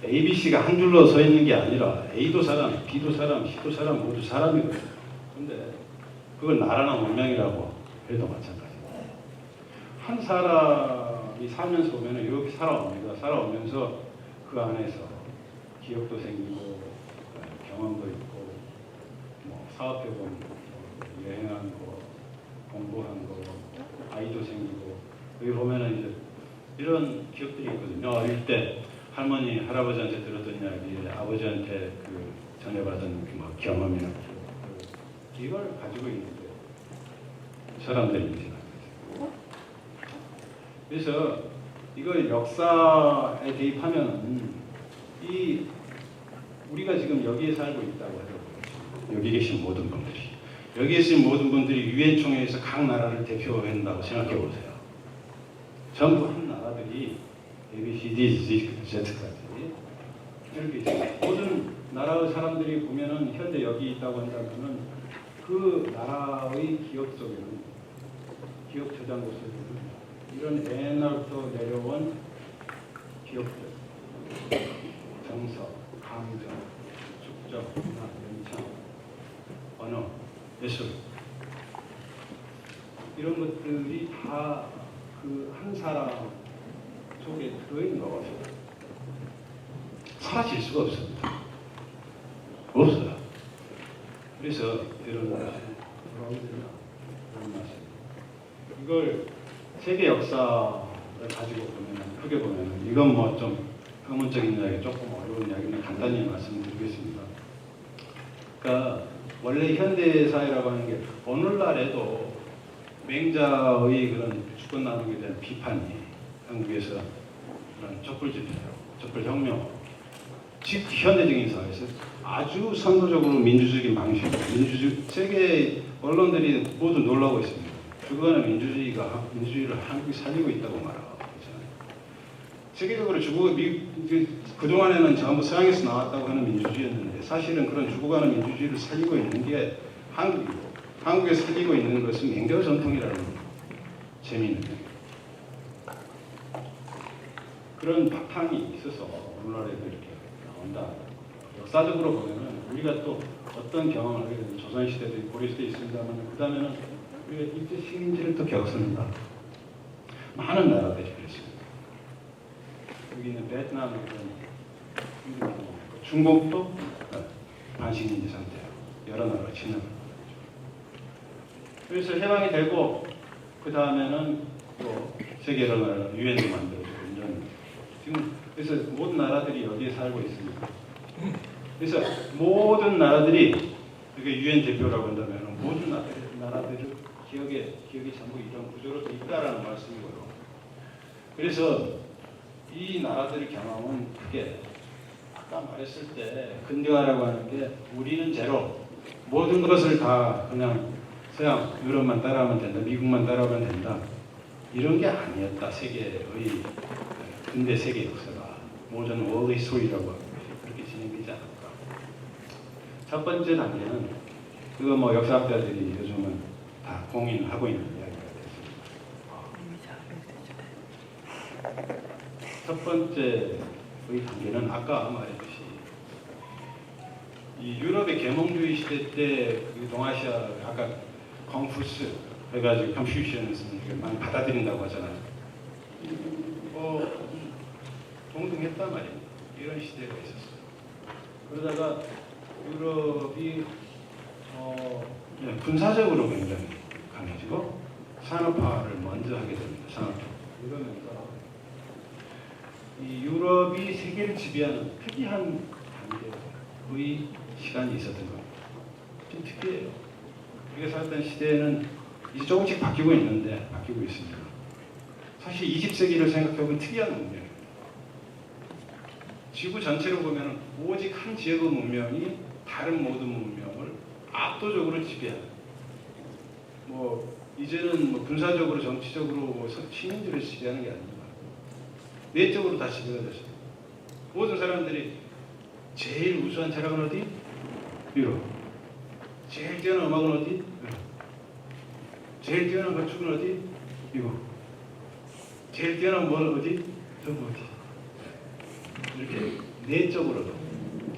A, B, C가 한 줄로 서 있는 게 아니라 A도 사람, B도 사람, C도 사람 모두 사람이거든요. 그런데 그걸 나라나 문명이라고 해도 마찬가지고 한 사람이 살면서 보면 이렇게 살아옵니다. 살아오면서 그 안에서 기억도 생기고 경험도 있고 뭐 사업해본 여행한 거 공부한 거 아이도 생기고 여기 보면은 이제 이런 기억들이 있거든요. 어릴 때 할머니 할아버지한테 들었던 이야기 아버지한테 그 전해받은 그 뭐 경험이나 이걸 가지고 있는데 사람들이 이제 그래서 이걸 역사에 대입하면은 이 우리가 지금 여기에 살고 있다고 해도 여기 계신 모든 분들이 여기에 계신 모든 분들이 유엔 총회에서 각 나라를 대표한다고 생각해 보세요. 전부 한 나라들이 A, B, C, D, Z까지 이렇게 있어요. 모든 나라의 사람들이 보면은 현재 여기 있다고 한다면은 그 나라의 기억 속에는 기억 저장 곳에는 이런 옛날부터 내려온 기억들, 정서, 감정, 축적, 문화, 연창, 언어, 예술 이런 것들이 다 그 한 사람 속에 들어있는 거거든요. 사라질 수가 없습니다. 없어요. 그래서 이런 것이 돌아오게 된다. 그런 말씀. 이걸 세계 역사를 가지고 보면 크게 보면 이건 뭐 좀 학문적인 이야기 조금 어려운 이야기는 간단히 말씀드리겠습니다. 그러니까 원래 현대 사회라고 하는 게 오늘날에도 맹자의 그런 주권 나누기에 대한 비판이 한국에서 그런 촛불집회로 촛불혁명 현대적인 사회에서 아주 선도적으로 민주적인 방식, 세계 언론들이 모두 놀라고 있습니다. 죽어가는 민주주의를 한국이 살리고 있다고 말하고 있잖아요. 세계적으로 그동안에는 전부 서양에서 나왔다고 하는 민주주의였는데 사실은 그런 죽어가는 민주주의를 살리고 있는 게 한국이고 한국에 살리고 있는 것은 맹자 전통이라는 재미있는 그런 바탕이 있어서 오늘날에도 이렇게 나온다. 역사적으로 보면은 우리가 또 어떤 경험을 하게 되면 조선시대도 고려시대 있습니다만 그 다음에는 우리가 일제 식민지를 또 겪습니다. 많은 나라들이 그랬습니다. 여기는 베트남, 중국도 반식민지 상태예요. 여러 나라가 침략을. 그래서 해방이 되고 그 다음에는 또 세계 여러 나라 유엔도 만들어지고 이런 지금 그래서 모든 나라들이 여기에 살고 있습니다. 그래서 모든 나라들이 이게 유엔 대표라고 한다면 모든 나라들을 기억이 전부 이런 구조로 돼 있다라는 말씀이고요. 그래서 이 나라들의 경험은 크게 아까 말했을 때 근대화라고 하는 게 우리는 제로 모든 것을 다 그냥 서양 유럽만 따라하면 된다, 미국만 따라하면 된다 이런 게 아니었다. 세계의 근대 세계 역사가 모전 월드 히스토리라고 하고 그렇게 진행되지 않았다. 첫 번째 단계는 그거 뭐 역사학자들이 요즘은 다 공인하고 있는 이야기가 됐습니다. 첫 번째의 단계는 아까 말했듯이 이 유럽의 계몽주의 시대 때 그 동아시아 아까 컨푸스 해가지고 컨퓨시언을 많이 받아들인다고 하잖아요. 동등했단 말입니다. 이런 시대가 있었어요. 그러다가 유럽이 군사적으로 굉장히 강해지고 산업화를 먼저 하게 됩니다. 산업화. 이러면서 이 유럽이 세계를 지배하는 특이한 단계의 시간이 있었던 겁니다. 좀 특이해요. 우리가 살았던 시대에는 이제 조금씩 바뀌고 있습니다. 사실 20세기를 생각해보면 특이한 문명입니다. 지구 전체로 보면 오직 한 지역의 문명이 다른 모든 문명을 압도적으로 지배하는. 이제는 군사적으로, 정치적으로 시민들을 지배하는 게 아닙니다. 내적으로 다 지배가 됐어요. 모든 사람들이 제일 우수한 철학은 어디? 유럽. 제일 뛰어난 음악은 어디? 유럽. 제일 뛰어난 건축은 어디? 미국. 제일 뛰어난 뭘 어디? 전부 어디? 이렇게 내적으로도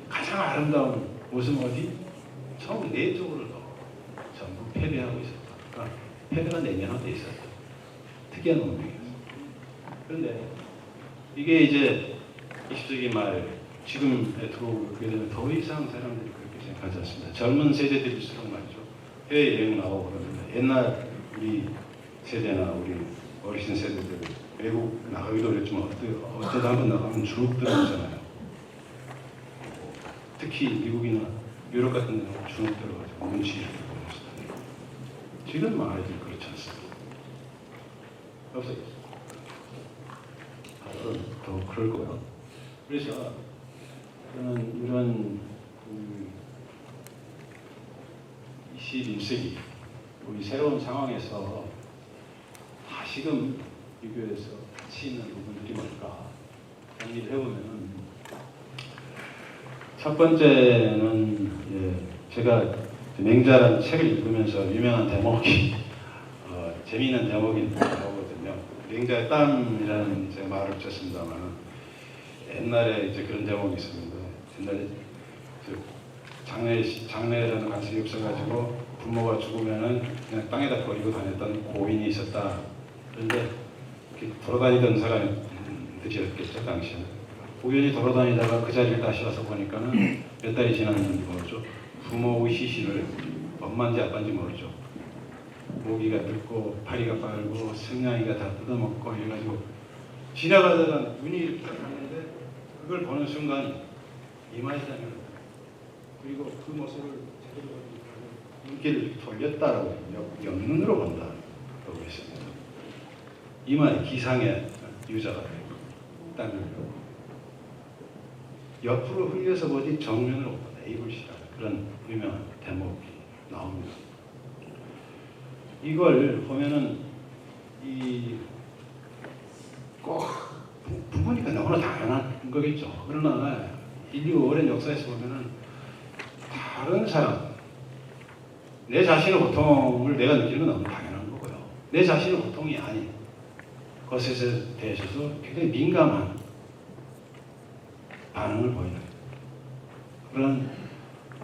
가장 아름다운 모습은 어디? 전부 내적으로도 전부 패배하고 있었다. 그러니까 패배가 내면화돼 있었다. 특이한 문명이었어요. 그런데 이게 이제 20세기 말 지금에 들어오게 되면 더 이상 사람들이 그렇게 생각하지 않습니다. 젊은 세대들일수록 말이죠. 해외여행 나오고 그러는데 옛날 우리 세대나 우리 어르신 세대들 외국 나가기도 어렵지만 어쩌다 한번 나가면 주눅 들어오잖아요. 특히 미국이나 유럽 같은 데는 주눅 들어가지고 눈치 이렇게 보면서 지금 아이들 그렇지 않습니다. 없어요. 더 그럴 거예요. 그래서 저는 이런 21세기 우리 새로운 상황에서 다시금 비교해서 가치 있는 부분들이 뭘까 정리를 해보면 첫 번째는 제가 맹자라는 책을 읽으면서 유명한 대목이 재미있는 대목이 나오거든요. 맹자의 땀이라는 제가 말을 붙였습니다만 옛날에 이제 그런 대목이 있었는데 옛날에 장례라는 관습이 없어가지고 부모가 죽으면은 그냥 땅에다 버리고 다녔던 고인이 있었다. 그런데 이렇게 돌아다니던 사람들이었겠죠 당시에는. 우연히 돌아다니다가 그 자리를 다시 와서 보니까는 몇 달이 지났는지 모르죠. 부모의 시신을 엄마인지 아빠인지 모르죠. 모기가 늙고 파리가 빨고 승냥이가 다 뜯어먹고 이래가지고 지나가다가 눈이 이렇게 갔는데 그걸 보는 순간 이마에 담는 그리고 그 모습을 눈길을 돌렸다라고 옆눈으로 본다라고 했습니다. 이마에 기상의 유자가 되고 땀을 흘리고 옆으로 흘려서 보지 정면으로 못 본다. 에이블시라는 그런 유명한 대목이 나옵니다. 이걸 보면은 꼭 부모니까 너무나 당연한 거겠죠. 그러나 인류 오랜 역사에서 보면은 다른 사람, 내 자신의 고통을 내가 느끼는 건 너무 당연한 거고요. 내 자신의 고통이 아닌 것에 대해서도 굉장히 민감한 반응을 보이는 그런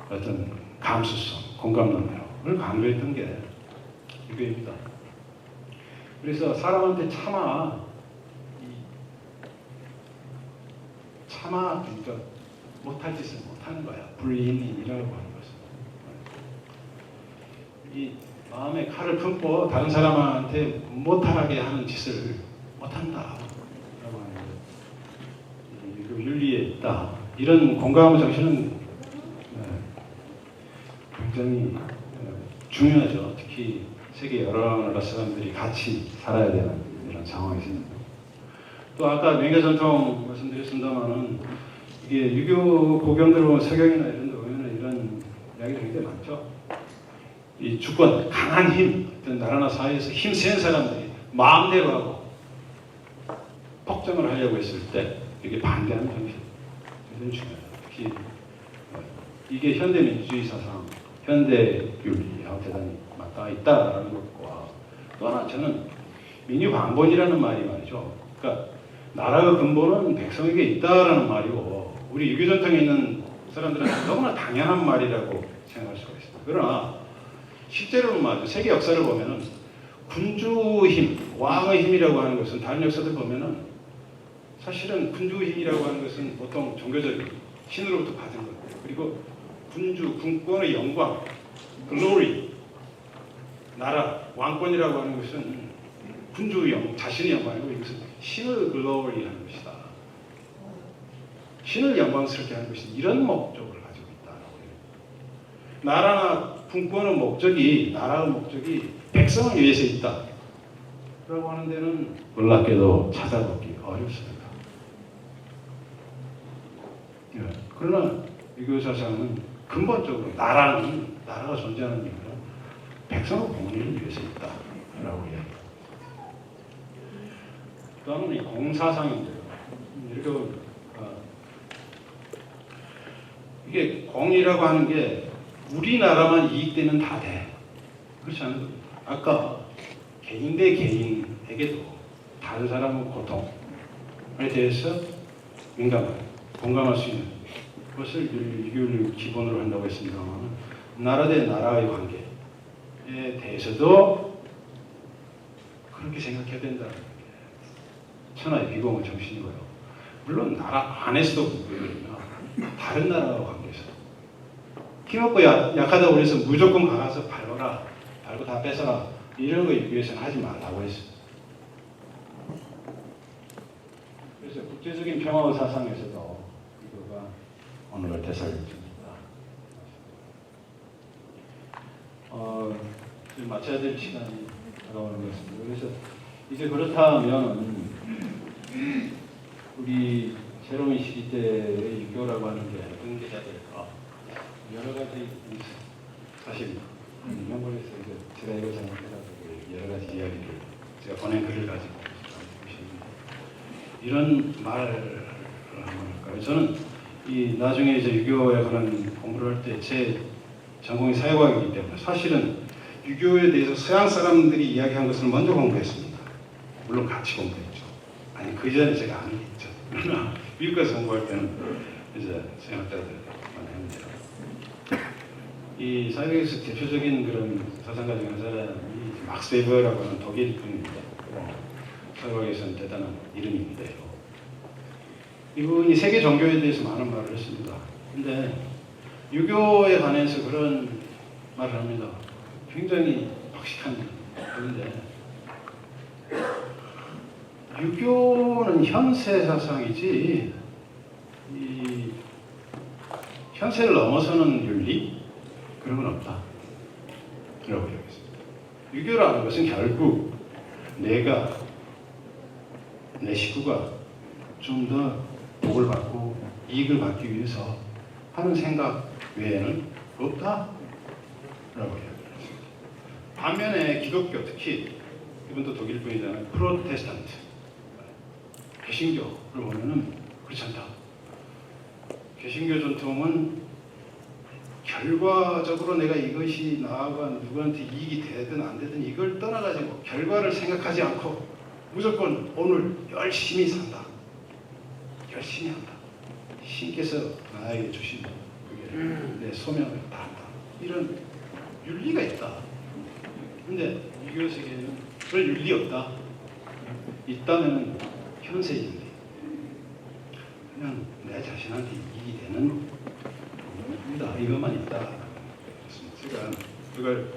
어떤 감수성, 공감 능력을 강조했던 게 유교입니다. 그래서 사람한테 차마 그러니까 못할 짓을 못하는 거야. 불이인이라고 하는 것은. 이 마음에 칼을 품고 다른 사람한테 못하게 하는 짓을 못한다. 라고 하는 거. 윤리에 있다. 이런 공감 정신은 굉장히 중요하죠. 특히 세계 여러 나라 사람들이 같이 살아야 되는 이런 상황에서는. 또 아까 명예전통 말씀드렸습니다만은 이게 유교 고경들 보면 서경이나 이런 데 보면 이런 이야기가 굉장히 많죠. 이 주권, 강한 힘, 어떤 나라나 사회에서 힘센 사람들이 마음대로 하고 폭정을 하려고 했을 때 이게 반대하는 정신 굉장히 중요해요. 특히 이게 현대 민주주의 사상, 현대 윤리하고 대단히 맞닿아 있다라는 것과 또 하나 저는 민유방본이라는 말이 말이죠. 그러니까 나라의 근본은 백성에게 있다라는 말이고 우리 유교 전통에 있는 사람들은 너무나 당연한 말이라고 생각할 수가 있습니다. 그러나 실제로는 말이죠. 세계 역사를 보면은 군주 힘, 왕의 힘이라고 하는 것은 다른 역사들 보면은 사실은 군주 힘이라고 하는 것은 보통 종교적인 신으로부터 받은 거예요. 그리고 군주, 군권의 영광, 글로리, 나라, 왕권이라고 하는 것은 군주 자신의 영광이고 이것은 신을 글로리 하는 것이다. 신을 영광스럽게 하는 것이 이런 목적을 가지고 있다라고 해요. 나라나 군권의 목적이 나라의 목적이 백성을 위해서 있다. 라고 하는 데는 놀랍게도 찾아보기 어렵습니다. 예. 그러나 유교 사상은 근본적으로 나라가 존재하는 이유는 백성의 공리를 위해서 있다라고 이야기합니다. 다음은 이 공사상인데요. 이렇게 이게 공이라고 하는 게 우리나라만 이익되면 다 돼. 그렇지 않은 겁니다. 아까 개인 대 개인에게도 다른 사람의 고통에 대해서 공감할 수 있는 것을 유교를 기본으로 한다고 했습니다만 나라 대 나라의 관계에 대해서도 그렇게 생각해야 된다는 게 천하의 비공의 정신이고요. 물론 나라 안에서도 문제거든요. 다른 나라와 관계에서 힘없고 약하다고 해서 무조건 가서 밟아라, 밟고 다 뺏어라 이런 거 유교에서는 하지 말라고 했어요. 그래서 국제적인 평화의 사상에서도 이거가 오늘의 대사입니다. 마쳐야 될 시간이 다가오는 것 같습니다. 그래서 이제 그렇다면 우리 새로운 시기 때의 유교라고 하는 게 어떤 게 될까? 여러 가지 사실 명분에서 제가 이거 생각해가지고 여러 가지 이야기를 제가 보낸 글을 가지고 이런 말을 한번 할까요? 저는 이 나중에 이제 유교에 관한 공부를 할 때 제 전공이 사회과학이기 때문에 사실은 유교에 대해서 서양 사람들이 이야기한 것을 먼저 공부했습니다. 물론 같이 공부했죠. 아니 그 전에 제가 아는 게 있죠. 그러나 미국에서 공부할 때는 이제 서양학자들 많이 했는데요. 이 사회에서 대표적인 그런 사상가 중에 한 사람이 막스 베버라고 하는 독일 분입니다. 사회학에서는 대단한 이름인데요. 이분이 세계 종교에 대해서 많은 말을 했습니다. 근데 유교에 관해서 그런 말을 합니다. 굉장히 박식한 그런데 유교는 현세 사상이지 이 현세를 넘어서는 윤리 그런 건 없다. 라고 얘기했습니다. 유교라는 것은 결국 내 식구가 좀 더 복을 받고 이익을 받기 위해서 하는 생각 외에는 없다라고 이야기했습니다. 반면에 기독교, 특히 이분도 독일 분이잖아요. 프로테스탄트, 개신교를 보면은 그렇지 않다. 개신교 전통은 결과적으로 내가 이것이 나아가 누구한테 이익이 되든 안 되든 이걸 떠나가지고 결과를 생각하지 않고 무조건 오늘 열심히 산다. 열심히 한다. 신께서 나에게 주신 그게 내 소명을 다한다. 이런 윤리가 있다. 근데 유교 세계에는 그런 윤리 없다. 있다면 현세 윤리. 그냥 내 자신한테 이익이 되는 겁니다. 이것만 있다. 제가 그걸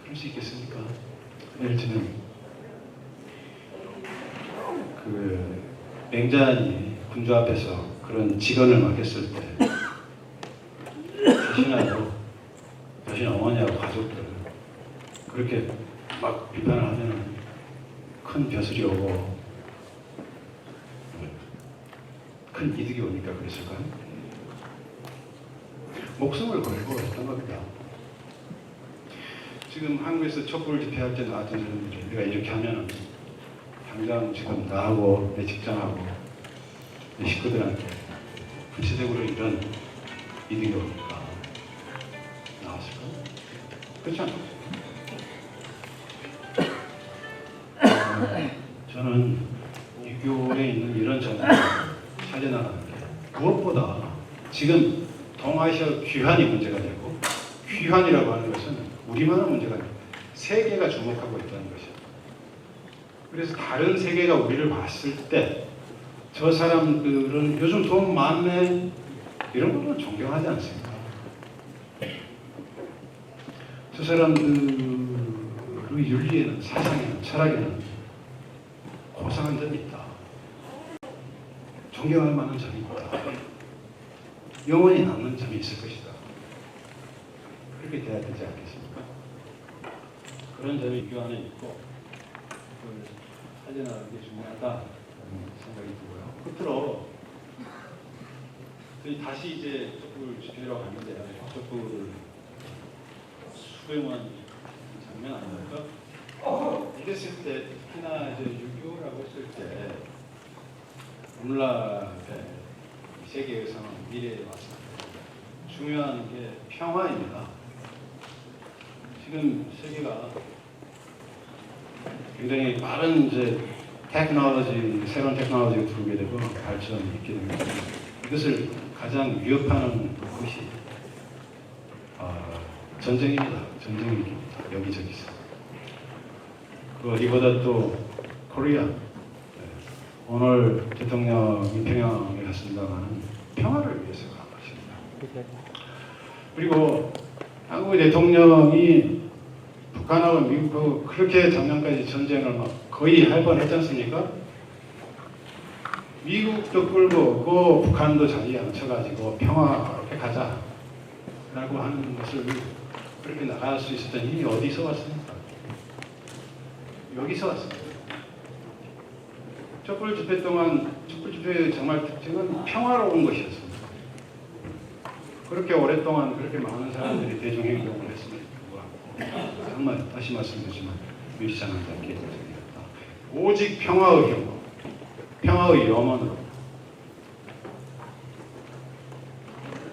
그럴 수 있겠습니까? 예를 들면 그 맹자니 군주 앞에서 그런 직언을 맡겼을 때 자신하고 자신 어머니하고 가족들 그렇게 막 비판을 하면 큰 벼슬이 오고 큰 이득이 오니까 그랬을까요? 목숨을 걸고 했던 겁니다. 지금 한국에서 촛불 집회할 때 나왔던 사람들이 내가 이렇게 하면 당장 지금 나하고 내 직장하고 내 식구들한테 구체적으로 이런 이득이 오니까 나왔을까요? 그렇지 않나요? 저는 유교에 있는 이런 점을 살려나가는 게 무엇보다 지금 동아시아 귀환이 문제가 되고 귀환이라고 하는 것은 우리만의 문제가 아니고 세계가 주목하고 있다는 것이죠. 그래서 다른 세계가 우리를 봤을 때 저 사람들은 요즘 돈 많네 이런 거는 존경하지 않습니까? 저 사람들의 윤리에는 사상에는 철학에는 고상한 점이 있다. 존경할 만한 점이 있다. 영원히 남는 점이 있을 것이다. 그렇게 돼야 되지 않겠습니까? 그런 점이 유교 안에 있고 그걸 살려나가는 게 중요하다는 생각이 들고요. 끝으로 저희 다시 이제 촛불 집회로 갔는데요. 촛불을 수행한 장면 아닙니까? 이랬을 때 특히나 이제 유교라고 했을 때 오늘날의 세계의 상황, 미래에 와서 중요한 게 평화입니다. 지금 세계가 굉장히 빠른 이제 테크놀로지, 새로운 테크놀로지가 들어오게 되고 발전이 있게 됩니다. 이것을 가장 위협하는 것이 전쟁입니다. 전쟁입니다. 여기저기서. 그 어디보다 또 코리아. 오늘 대통령이 평양에 갔습니다만 평화를 위해서 간 것입니다. 그리고 한국의 대통령이 북한하고 미국하고 그렇게 작년까지 전쟁을 막 거의 할 뻔했지 않습니까? 미국도 끌고 오고 북한도 자리 앉혀가지고 평화롭게 가자라고 하는 것을 그렇게 나갈 수 있었던 힘이 어디서 왔습니까? 여기서 왔습니다. 촛불 집회 동안 촛불 집회의 정말 특징은 평화로운 것이었습니다. 그렇게 오랫동안 그렇게 많은 사람들이 대중행동을 했음에도 불구하고 정말 다시 말씀드리지만 밀상하지 않게 되었습니다. 오직 평화의 경우, 평화의 염원으로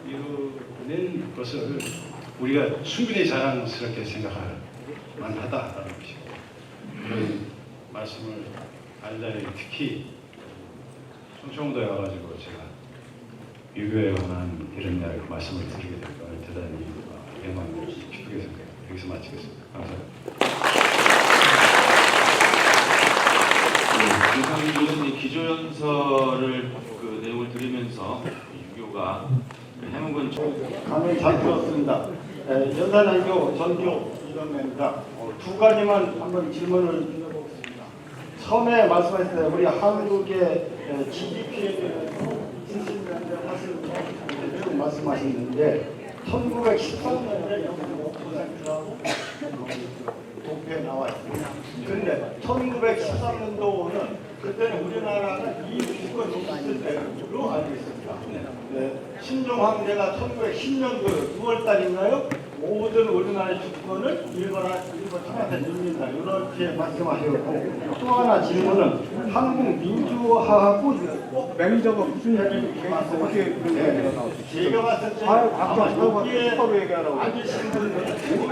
이루어낸 것을 우리가 충분히 자랑스럽게 생각할 만하다라는 것이고 그런 말씀을 알자니 특히 충청도에 와가지고 제가 유교에 관한 이런 이야기 말씀을 드리게 될 걸 대단히 영광을 기쁘게 생각합니다. 여기서 마치겠습니다. 감사합니다. 이상민 기조연설을 그 내용을 들으면서 유교가 해묵은 강의 잘 들었습니다. 연산안교 전교 이동입니다. 두 가지만 한번 질문을 드려보겠습니다. 처음에 말씀하실 때 우리 한국의 GDP에 대해서 70년대 말씀하셨는데 1913년에 0.5%라고 도표에 나와 있습니다. 그런데 1913년도는 그때는 우리나라가 이 주권이 있을 때로 알고 있습니다. 신종 황제가 1910년도 6월 달인가요? 모든 우리나라의 주권을 일본 청한테 줍니다. 이렇게 말씀하셨고, 또 하나 질문은 한국 민주화하고 꼭 맹저가 무슨 얘기인지 어떻게 그런 얘기가 나오죠? 제가 봤을 때 아마 여기에 앉으신 분들은 대부분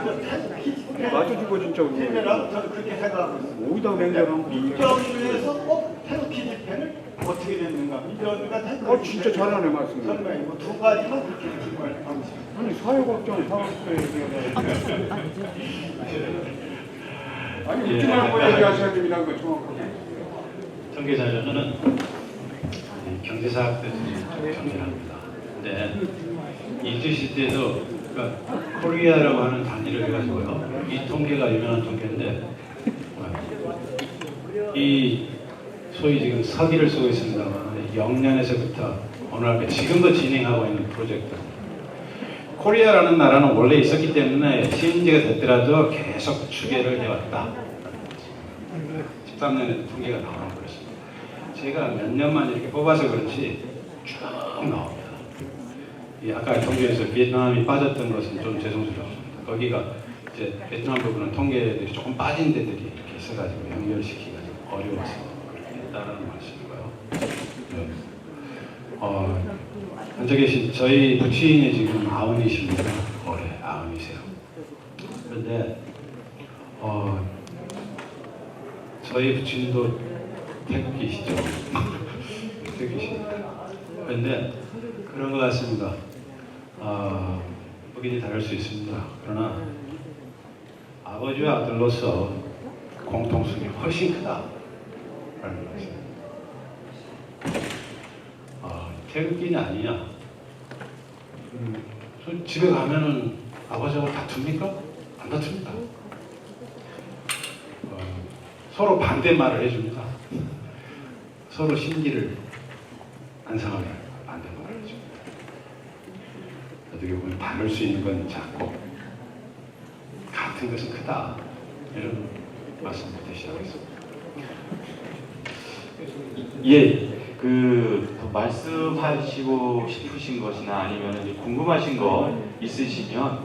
맞춰주고 진짜 태계라고 저는 그렇게 생각하고 있습니다. 어디다 맹자랑 민주화위에서 꼭 태극기 집회를 어떻게 됐는가? 민주화위가 태극기 진짜 잘하네 말씀. 설명 이거 두 가지만 그렇게 질문하고 있습니다. 아니 사회걱정 사업소에 아니 웃지 말고 얘기하셔야 됩니다. 그 정확하게. 통계 자료는 경제사학들 정리를 합니다. 근데 일제 시대에도 그러니까 코리아라고 하는 단위를 해가지고요. 이 통계가 유명한 통계인데 이 소위 지금 서기를 쓰고 있습니다만 0년에서부터 오늘날까지 지금도 진행하고 있는 프로젝트. 코리아라는 나라는 원래 있었기 때문에 시행제가 됐더라도 계속 추계를 해왔다. 13년에 통계가 나오는 그렇습니다. 제가 몇 년만 이렇게 뽑아서 그렇지 쭉 나옵니다. 이 아까 통계에서 베트남이 빠졌던 것은 좀 죄송스럽습니다. 거기가 이제 베트남 부분은 통계들이 조금 빠진 데들이 이렇게 있어가지고 연결시키기가 좀 어려워서 그렇게 했다는 말씀이고요. 네. 앉아 계신 저희 부친이 지금 90이십니다. 올해 90이세요. 그런데 저희 부친도 태극기시죠. 태극기십니다. 그런데 그런 것 같습니다. 의견이 다를 수 있습니다. 그러나 아버지와 아들로서 공통성이 훨씬 크다라는 것입니다. 태극기는 아니냐. 집에 가면은 아버지하고 다툽니까? 안 다툽니다. 서로 반대말을 해줍니다. 서로 심기를 안 상하게 반대말을 해줍니다. 어떻게 보면 다룰 수 있는 건 작고 같은 것은 크다. 이런 말씀을 대신하겠습니다. 예, 더 말씀하시고 싶으신 것이나 아니면 궁금하신 거 있으시면